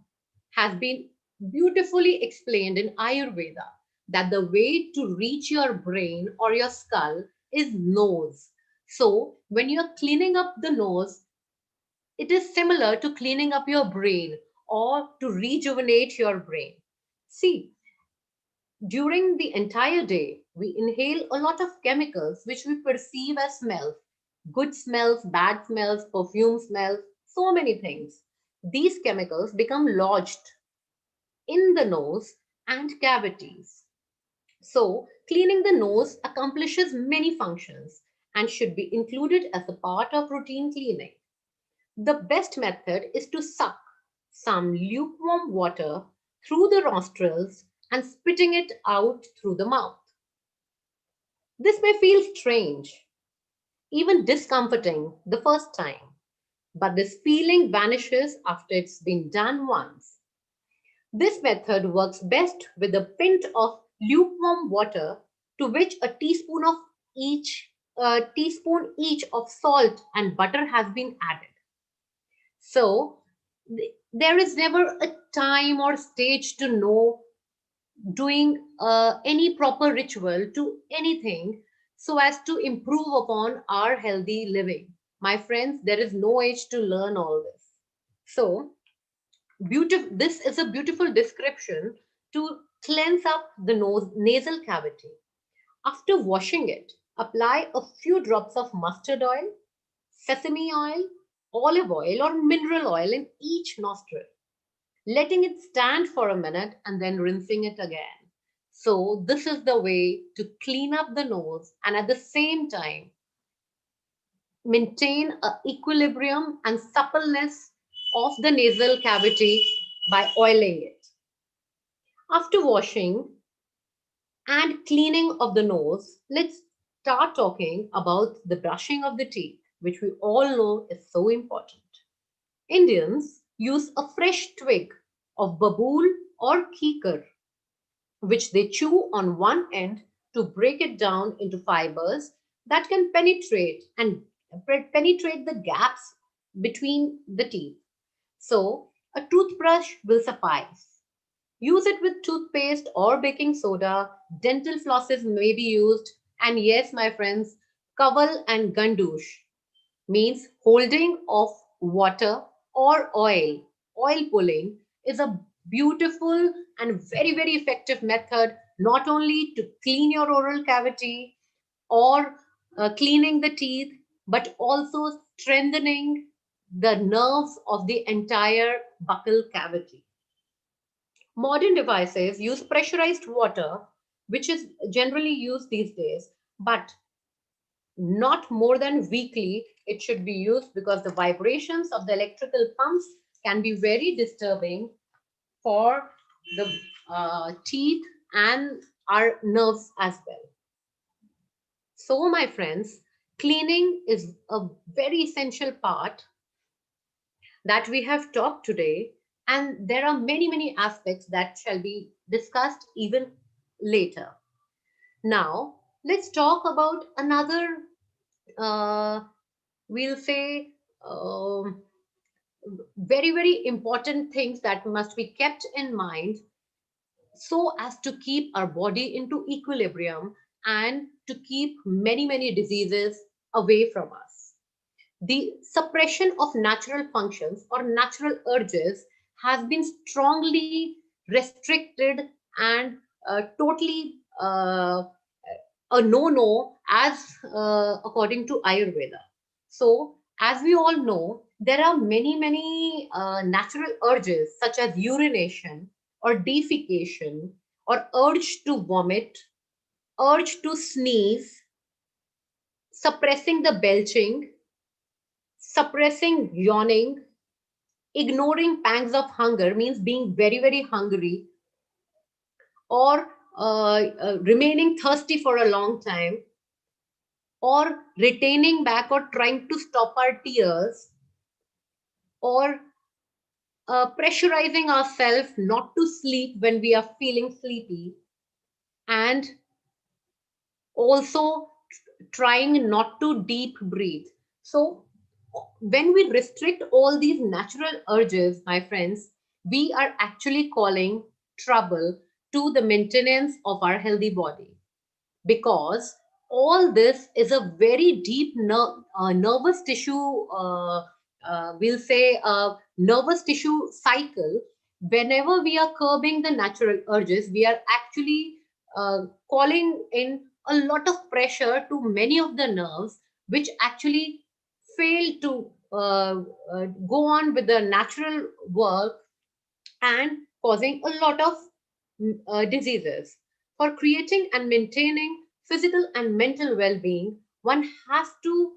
has been beautifully explained in Ayurveda that the way to reach your brain or your skull is nose. So, when you're cleaning up the nose, it is similar to cleaning up your brain or to rejuvenate your brain. See, during the entire day, we inhale a lot of chemicals which we perceive as smells, good smells, bad smells, perfume smells, so many things. These chemicals become lodged in the nose and cavities. So, cleaning the nose accomplishes many functions and should be included as a part of routine cleaning. The best method is to suck some lukewarm water through the nostrils and spitting it out through the mouth. This may feel strange, even discomforting the first time, but this feeling vanishes after it's been done once. This method works best with a pint of lukewarm water to which a teaspoon each of salt and butter has been added. So there is never a time or stage to know doing any proper ritual to anything so as to improve upon our healthy living. My friends, there is no age to learn all this. So, this is a beautiful description to cleanse up the nasal cavity. After washing it, apply a few drops of mustard oil, sesame oil, olive oil, or mineral oil in each nostril, letting it stand for a minute and then rinsing it again. So, this is the way to clean up the nose and at the same time maintain a equilibrium and suppleness of the nasal cavity by oiling it. After washing and cleaning of the nose, let's start talking about the brushing of the teeth, which we all know is so important. Indians use a fresh twig of babool or kikar, which they chew on one end to break it down into fibers that can penetrate the gaps between the teeth. So, a toothbrush will suffice. Use it with toothpaste or baking soda. Dental flosses may be used. And yes, my friends, kawal and gandush means holding of water or oil. Oil pulling is a beautiful and very, very effective method not only to clean your oral cavity or cleaning the teeth, but also strengthening the nerves of the entire buccal cavity. Modern devices use pressurized water, which is generally used these days, but not more than weekly it should be used because the vibrations of the electrical pumps can be very disturbing for the teeth and our nerves as well. So, my friends, cleaning is a very essential part that we have talked today, and there are many, many aspects that shall be discussed even later. Now, let's talk about another, uh, we'll say, um, very, very important things that must be kept in mind so as to keep our body into equilibrium and to keep many, many diseases away from us. The suppression of natural functions or natural urges has been strongly restricted and totally a no-no as according to Ayurveda. So, as we all know, there are many, many natural urges such as urination, or defecation or urge to vomit, urge to sneeze, suppressing the belching, suppressing yawning, ignoring pangs of hunger means being very, very hungry, or remaining thirsty for a long time, or retaining back or trying to stop our tears, or pressurizing ourselves not to sleep when we are feeling sleepy, and also trying not to deep breathe. So, when we restrict all these natural urges, my friends, we are actually calling trouble to the maintenance of our healthy body, because all this is a very deep nervous tissue, we'll say nervous tissue cycle. Whenever we are curbing the natural urges, we are actually calling in a lot of pressure to many of the nerves, which actually fail to go on with the natural work, and causing a lot of diseases. For creating and maintaining physical and mental well being, one has to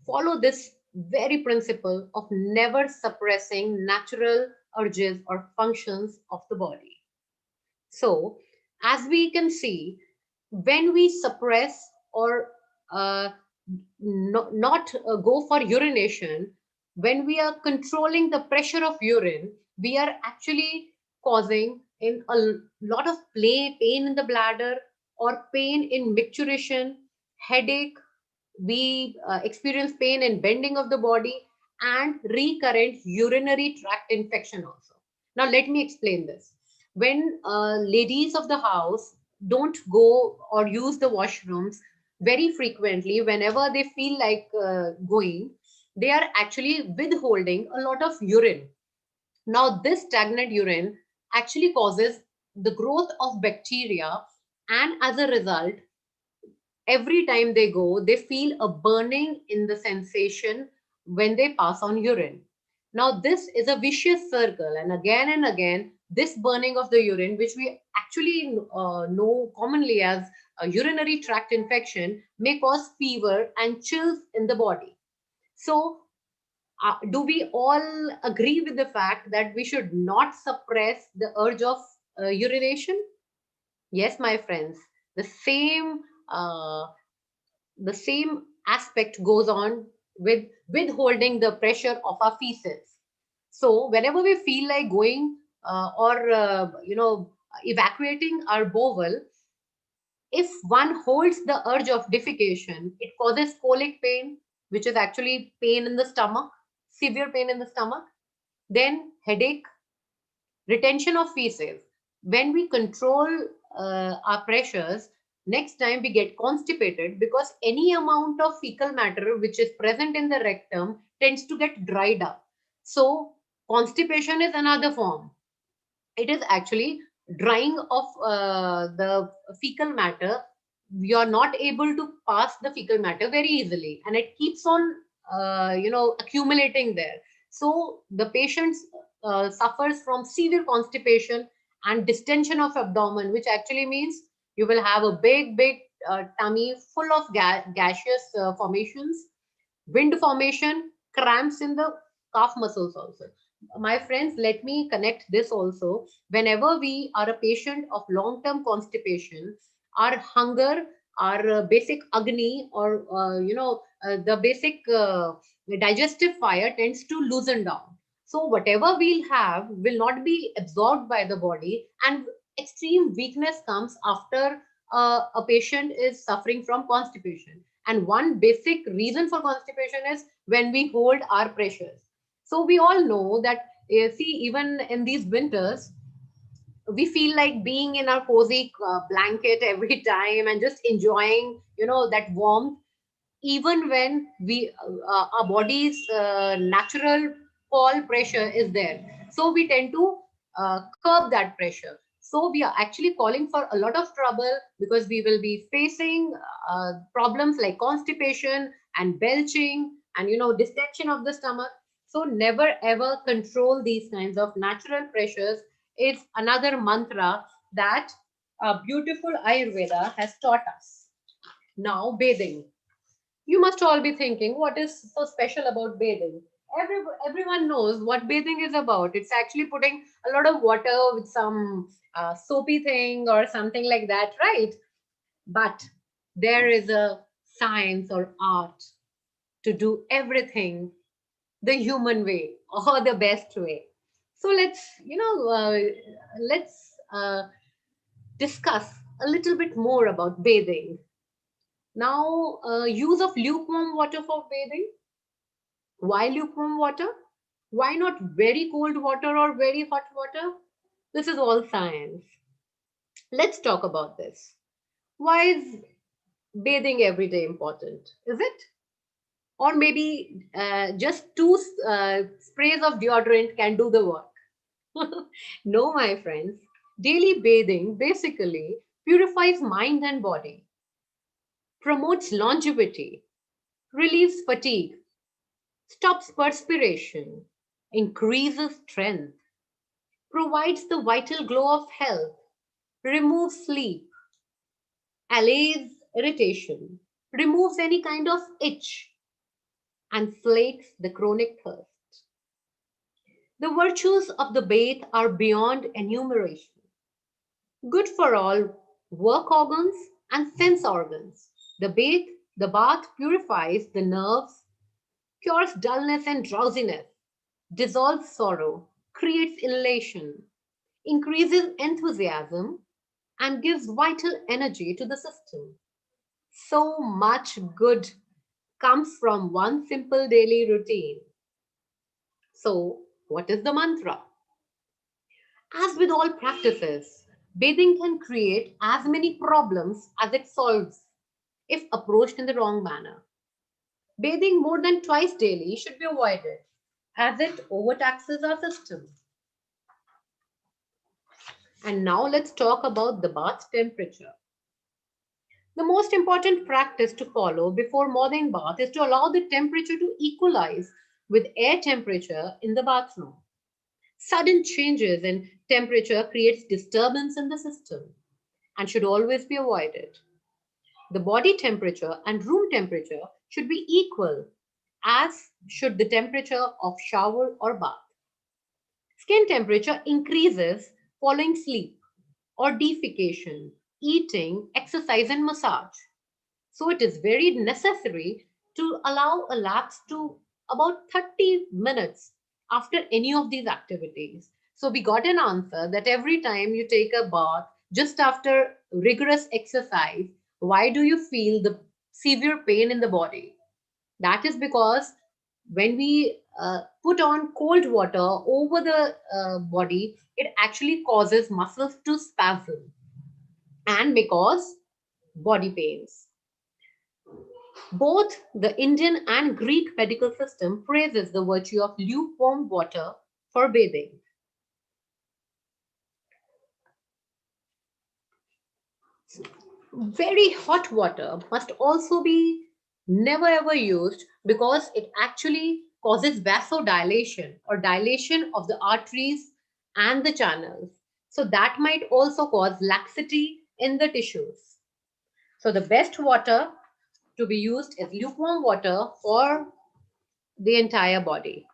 follow this very principle of never suppressing natural urges or functions of the body. So, as we can see, when we suppress or not go for urination, when we are controlling the pressure of urine, we are actually causing in a lot of pain in the bladder, or pain in micturition, headache. We experience pain in bending of the body, and recurrent urinary tract infection also. Now let me explain this. When ladies of the house don't go or use the washrooms very frequently, whenever they feel like going, they are actually withholding a lot of urine. Now this stagnant urine actually causes the growth of bacteria, and as a result, every time they go, they feel a burning in the sensation when they pass on urine. Now, this is a vicious circle, and again, this burning of the urine, which we actually know commonly as a urinary tract infection, may cause fever and chills in the body. So, do we all agree with the fact that we should not suppress the urge of urination? Yes, my friends, the same uh, the same aspect goes on with withholding the pressure of our feces. So whenever we feel like going or evacuating our bowel, if one holds the urge of defecation, it causes colic pain, which is actually pain in the stomach, severe pain in the stomach, then headache, retention of feces. When we control our pressures, next time we get constipated, because any amount of fecal matter which is present in the rectum tends to get dried up. So constipation is another form. It is actually drying of the fecal matter. You are not able to pass the fecal matter very easily, and it keeps on accumulating there. So the patient suffers from severe constipation and distension of abdomen, which actually means you will have a big tummy full of gaseous formations, wind formation, cramps in the calf muscles also. My friends, let me connect this also. Whenever we are a patient of long term constipation, our hunger, our basic agni, or the basic digestive fire tends to loosen down. So whatever we'll have will not be absorbed by the body, and extreme weakness comes after a patient is suffering from constipation. And one basic reason for constipation is when we hold our pressures. So we all know that, see, even in these winters, we feel like being in our cozy blanket every time and just enjoying, that warmth, even when we our body's natural call pressure is there. So we tend to curb that pressure. So we are actually calling for a lot of trouble, because we will be facing problems like constipation and belching and distension of the stomach. So never ever control these kinds of natural pressures is another mantra that a beautiful Ayurveda has taught us. Now, bathing. You must all be thinking, what is so special about bathing? Everyone knows what bathing is about. It's actually putting a lot of water with some soapy thing or something like that, right? But there is a science or art to do everything the human way or the best way. So let's discuss a little bit more about bathing. Now, use of lukewarm water for bathing. Why lukewarm water? Why not very cold water or very hot water? This is all science. Let's talk about this. Why is bathing every day important? Is it? Or maybe just two sprays of deodorant can do the work. No, my friends. Daily bathing basically purifies mind and body, promotes longevity, relieves fatigue, stops perspiration, increases strength, provides the vital glow of health, removes sleep, allays irritation, removes any kind of itch, and slakes the chronic thirst. The virtues of the bath are beyond enumeration. Good for all work organs and sense organs. The bath purifies the nerves, cures dullness and drowsiness, dissolves sorrow, creates elation, increases enthusiasm, and gives vital energy to the system. So much good comes from one simple daily routine. So, what is the mantra? As with all practices, bathing can create as many problems as it solves if approached in the wrong manner. Bathing more than twice daily should be avoided as it overtaxes our system. And now let's talk about the bath temperature. The most important practice to follow before morning bath is to allow the temperature to equalize with air temperature in the bathroom. Sudden changes in temperature creates disturbance in the system and should always be avoided. The body temperature and room temperature should be equal, as should the temperature of shower or bath. Skin temperature increases following sleep or defecation, eating, exercise, and massage. So it is very necessary to allow a lapse to about 30 minutes after any of these activities. So we got an answer that every time you take a bath just after rigorous exercise, why do you feel the severe pain in the body? That is because when we put on cold water over the body, it actually causes muscles to spasm and may cause body pains. Both the Indian and Greek medical system praises the virtue of lukewarm water for bathing. Very hot water must also be never ever used because it actually causes vasodilation or dilation of the arteries and the channels. So that might also cause laxity in the tissues. So the best water to be used is lukewarm water for the entire body.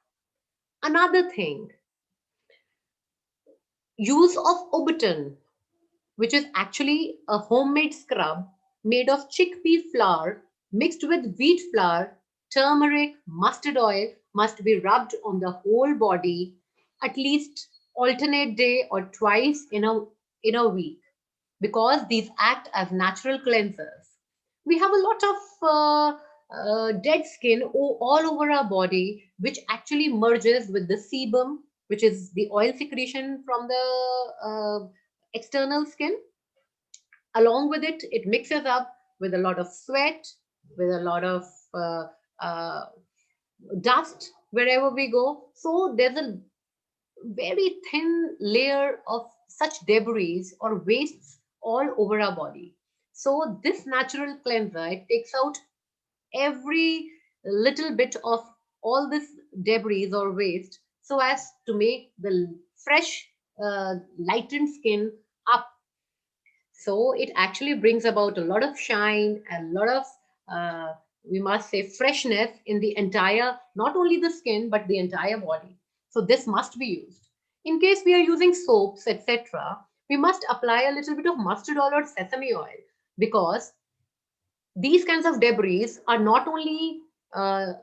Another thing, use of Ubiton, which is actually a homemade scrub made of chickpea flour mixed with wheat flour, turmeric, mustard oil, must be rubbed on the whole body at least alternate day or twice in a week because these act as natural cleansers. We have a lot of dead skin all over our body, which actually merges with the sebum, which is the oil secretion from the external skin. Along with it, it mixes up with a lot of sweat, with a lot of uh, uh, dust wherever we go. So there's a very thin layer of such debris or wastes all over our body. So this natural cleanser, it takes out every little bit of all this debris or waste so as to make the fresh lightened skin up. So it actually brings about a lot of shine, a lot of, we must say, freshness in the entire, not only the skin, but the entire body. So this must be used. In case we are using soaps, etc., we must apply a little bit of mustard oil or sesame oil, because these kinds of debris are not only, uh,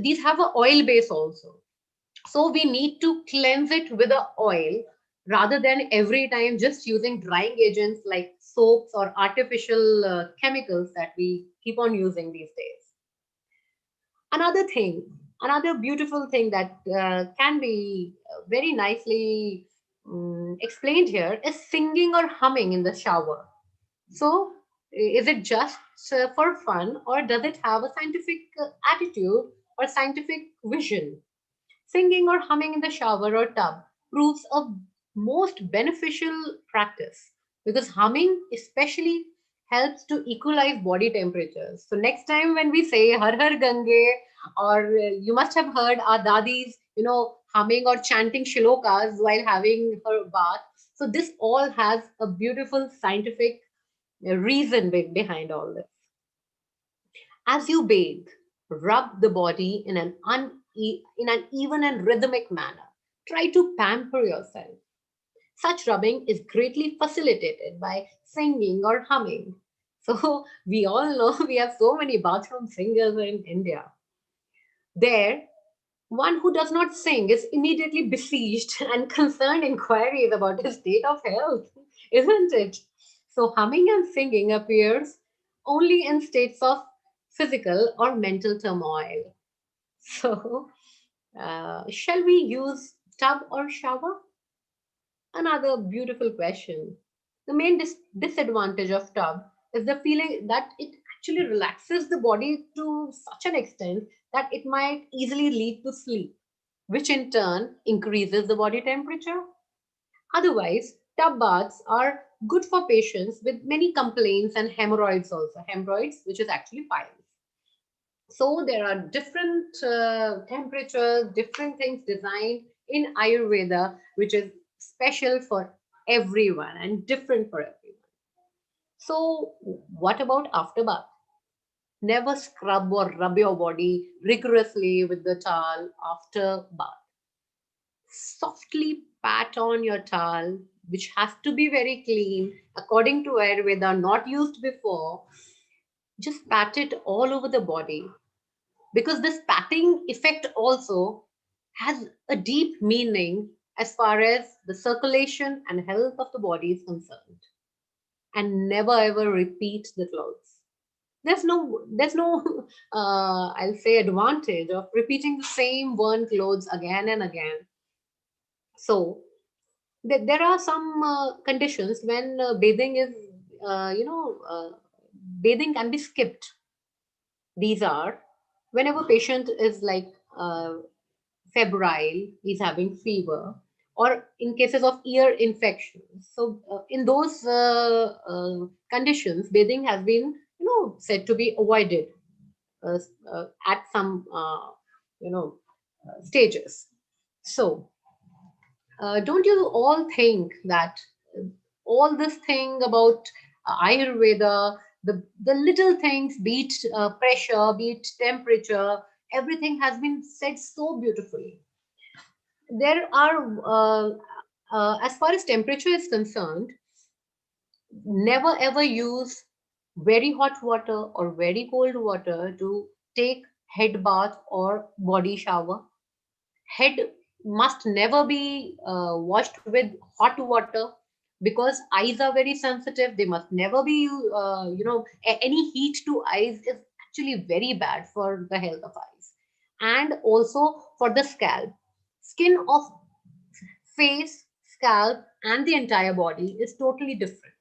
these have a oil base also. So we need to cleanse it with a oil rather than every time just using drying agents like soaps or artificial chemicals that we keep on using these days. Another thing, another beautiful thing that can be very nicely explained here is singing or humming in the shower. So, is it just for fun, or does it have a scientific attitude or scientific vision? Singing or humming in the shower or tub proves a most beneficial practice, because humming especially helps to equalize body temperatures. So next time when we say Har Har Gange, or you must have heard our dadis, humming or chanting shlokas while having her bath. So this all has a beautiful scientific reason behind all this. As you bathe, rub the body in in an even and rhythmic manner. Try to pamper yourself. Such rubbing is greatly facilitated by singing or humming. So we all know we have so many bathroom singers in India. There, one who does not sing is immediately besieged and concerned inquiries about his state of health, isn't it? So, humming and singing appears only in states of physical or mental turmoil. So, shall we use tub or shower? Another beautiful question. The main disadvantage of tub is the feeling that it actually relaxes the body to such an extent that it might easily lead to sleep, which in turn increases the body temperature. Otherwise, tub baths are good for patients with many complaints and hemorrhoids also. Hemorrhoids, which is actually piles. So there are different temperatures, different things designed in Ayurveda, which is special for everyone and different for everyone. So, what about after bath? Never scrub or rub your body rigorously with the towel after bath. Softly pat on your towel, which has to be very clean according to Ayurveda, not used before. Just pat it all over the body, because this patting effect also has a deep meaning as far as the circulation and health of the body is concerned. And never ever repeat the clothes. There's no I'll say advantage of repeating the same worn clothes again and again. So there are some conditions when bathing is bathing can be skipped. These are whenever patient is like febrile, he's having fever, or in cases of ear infections. So in those conditions, bathing has been said to be avoided at some you know stages. So don't you all think that all this thing about Ayurveda, the little things, be it pressure, be it temperature, everything has been said so beautifully. There are, as far as temperature is concerned, never ever use very hot water or very cold water to take head bath or body shower. Head must never be washed with hot water, because eyes are very sensitive. They must never be any heat to eyes is actually very bad for the health of eyes, and also for the scalp. Skin of face, scalp, and the entire body is totally different.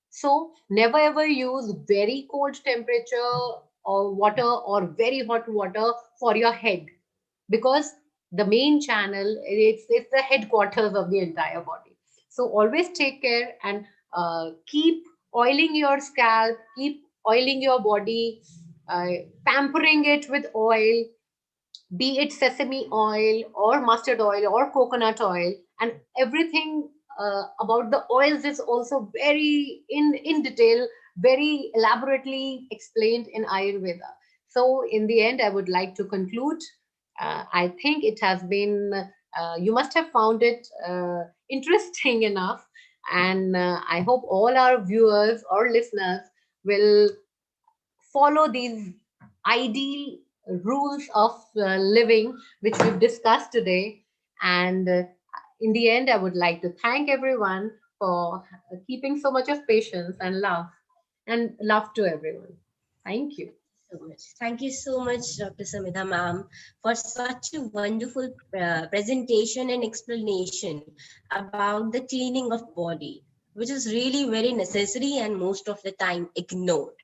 So never ever use very cold temperature or water or very hot water for your head, because the main channel, it's the headquarters of the entire body. So always take care and keep oiling your scalp, keep oiling your body, uh, pampering it with oil, be it sesame oil or mustard oil or coconut oil. and everything about the oils is also very in detail, very elaborately explained in Ayurveda. So in the end, I would like to conclude. I think it has been, you must have found it interesting enough, and I hope all our viewers or listeners will follow these ideal rules of living which we've discussed today. And in the end, I would like to thank everyone for keeping so much of patience and love to everyone. Thank you. So much. Thank you so much, Dr. Samidha ma'am, for such a wonderful presentation and explanation about the cleaning of body, which is really very necessary and most of the time ignored.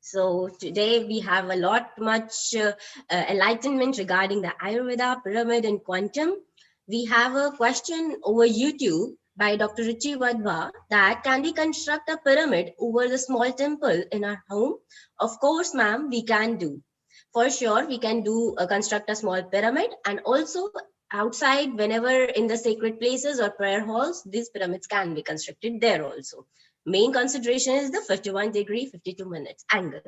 So today we have a lot much enlightenment regarding the Ayurveda, pyramid and quantum. We have a question over YouTube by Dr. Ruchi Wadhwa that can we construct a pyramid over the small temple in our home? Of course, ma'am, we can do. For sure, we can do construct a small pyramid, and also outside, whenever in the sacred places or prayer halls, these pyramids can be constructed there also. Main consideration is the 51-degree, 52 minutes angle.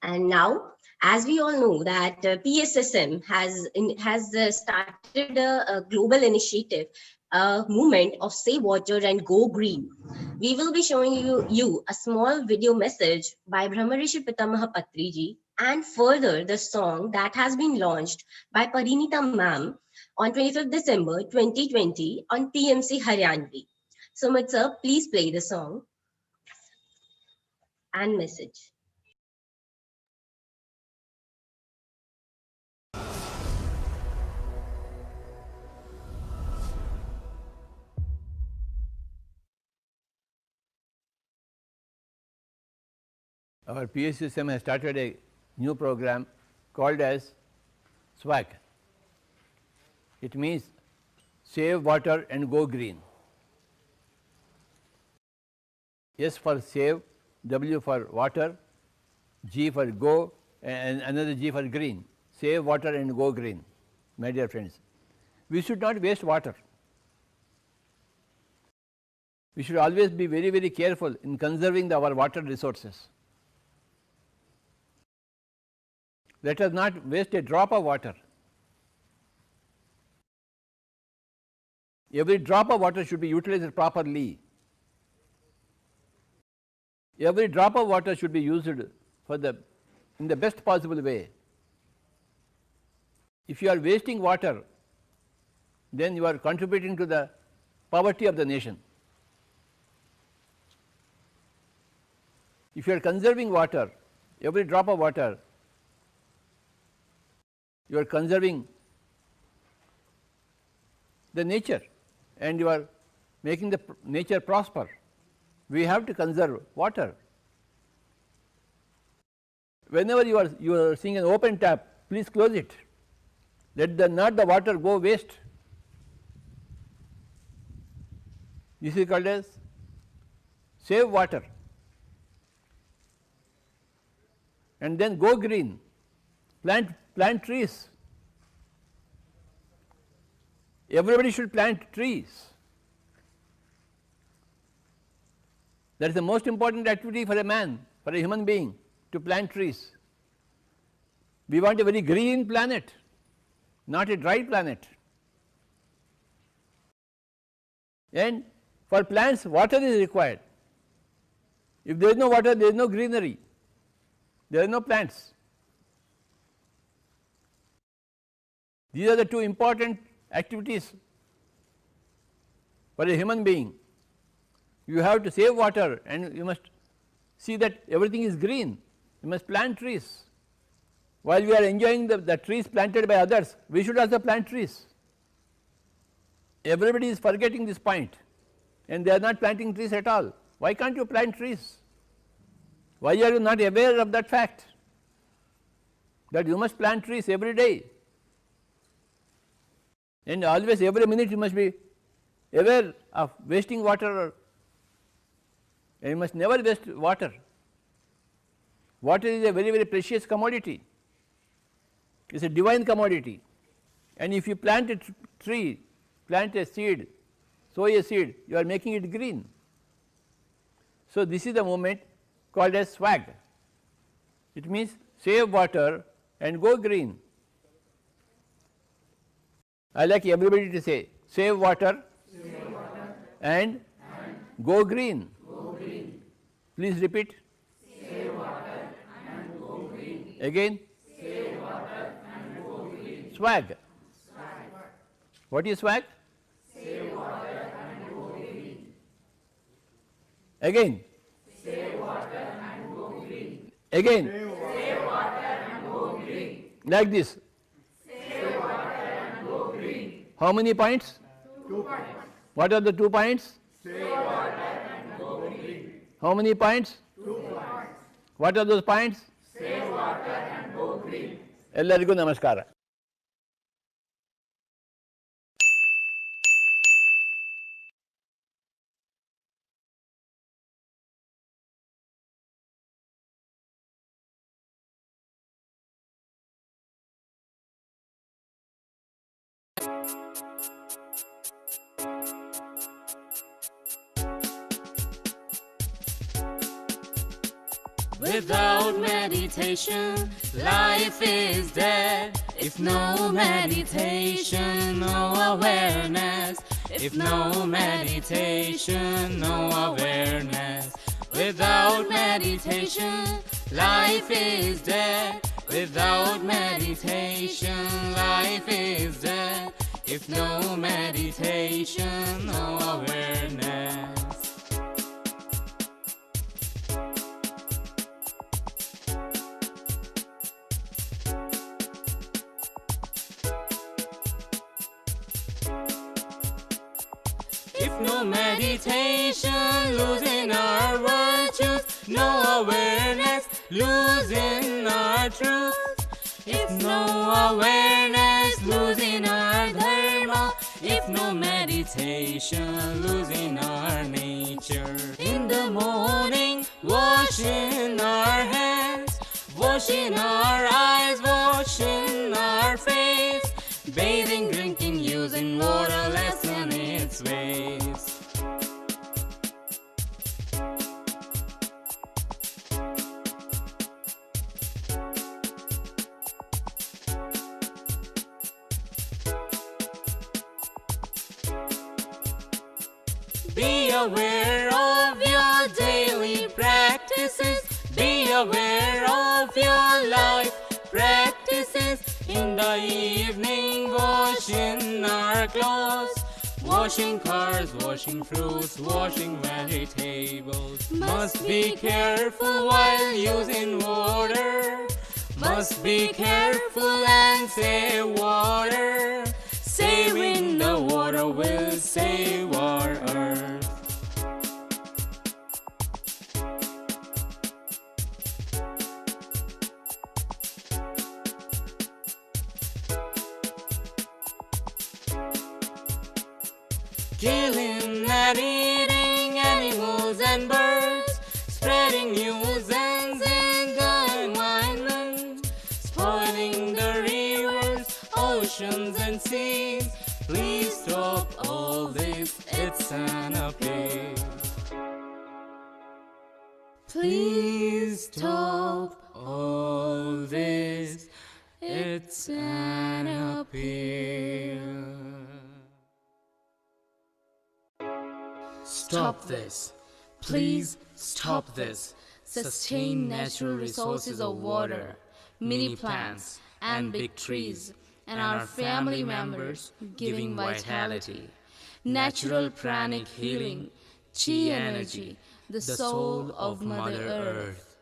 And now, as we all know that PSSM has started a global initiative, a movement of save water and go green. We will be showing you a small video message by Brahmarishi Pitamaha Patriji, and further the song that has been launched by Parinita ma'am on 25th December 2020 on PMC Haryanvi. So, sir, please play the song and message. Our PSSM has started a new program called as SWAG. It means Save Water and Go Green. S for save, W for water, G for go, and another G for green. Save water and go green, my dear friends. We should not waste water. We should always be very, very careful in conserving our water resources. Let us not waste a drop of water. Every drop of water should be utilized properly. Every drop of water should be used in the best possible way. If you are wasting water, then you are contributing to the poverty of the nation. If you are conserving water, every drop of water, you are conserving the nature and you are making the nature prosper. We have to conserve water. Whenever you are seeing an open tap, please close it. Let not the water go waste. This is called as save water. And then go green. Plant trees. Everybody should plant trees. That is the most important activity for a man, for a human being, to plant trees. We want a very green planet, not a dry planet. And for plants, water is required. If there is no water, there is no greenery, there are no plants. These are the two important activities for a human being. You have to save water and you must see that everything is green. You must plant trees. While we are enjoying the trees planted by others, we should also plant trees. Everybody is forgetting this point and they are not planting trees at all. Why can't you plant trees? Why are you not aware of that fact, that you must plant trees every day? And always, every minute you must be aware of wasting water, and you must never waste water. Water is a very, very precious commodity. It is a divine commodity. And if you plant a tree, plant a seed, sow a seed, you are making it green. So, this is the movement called as swag. It means save water and go green. I like everybody to say save water, and go green. Please repeat. Save water and go green. Again. Save water and go green. Swag. What is swag? Save water and go green. Again. Save water and go green. Again. Save water and go green. Like this. Save water and go green. How many points? 2 points. What are the 2 points? Save water and go green. How many points? 2 points. What are those points? Save water and go green. ಎಲ್ಲರಿಗೂ ನಮಸ್ಕಾರ. Without meditation, life is dead. If no meditation, no awareness. If no meditation, no awareness. Without meditation, life is dead. Without meditation, life is dead. If no meditation, no awareness. If no meditation, losing our virtues, no awareness, losing our truth. If no awareness, losing our dharma. If no meditation, losing our nature. In the morning, washing our hands, washing our eyes, washing our face, bathing, drinking, using water, lessen its ways. Be aware of your daily practices. Be aware of your life practices. In the evening, washing our clothes, washing cars, washing fruits, washing vegetables. Must be careful while using water. Must be careful and save water. Saving the water will save our earth. Killing and eating animals and birds, spreading nuisance in the environment, spoiling the rivers, oceans and seas. Please stop all this, it's an appeal. Please stop all this, it's an appeal. Stop this. Please stop this. Sustain natural resources of water, mini plants, and big trees, and our family members giving vitality. Natural pranic healing, chi energy, the soul of Mother Earth.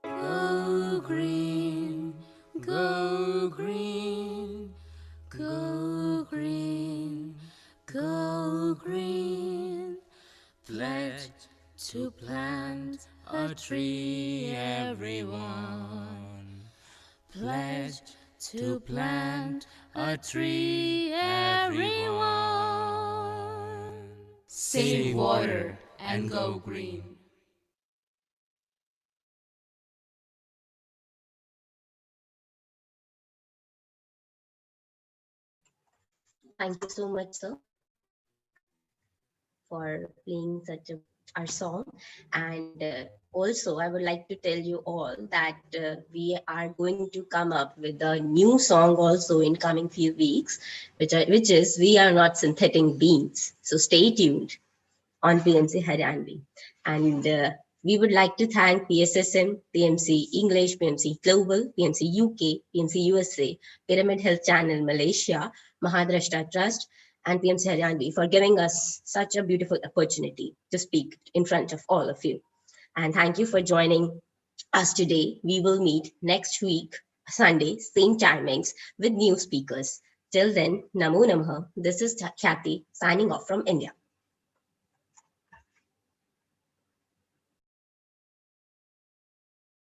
Go green, go green, go green, go green. Pledge to plant a tree, everyone. Pledge to plant a tree, everyone. Save water and go green. Thank you so much, sir, for playing such our song. And also, I would like to tell you all that we are going to come up with a new song also in coming few weeks, which is "We Are Not Synthetic Beings." So stay tuned on PMC Haryanvi. And we would like to thank PSSM, PMC English, PMC Global, PMC UK, PMC USA, Pyramid Health Channel Malaysia, Mahadrashta Trust, and PMC Haryanvi for giving us such a beautiful opportunity to speak in front of all of you. And thank you for joining us today. We will meet next week, Sunday, same timings with new speakers. Till then, Namo Namaha. This is Khyati signing off from India.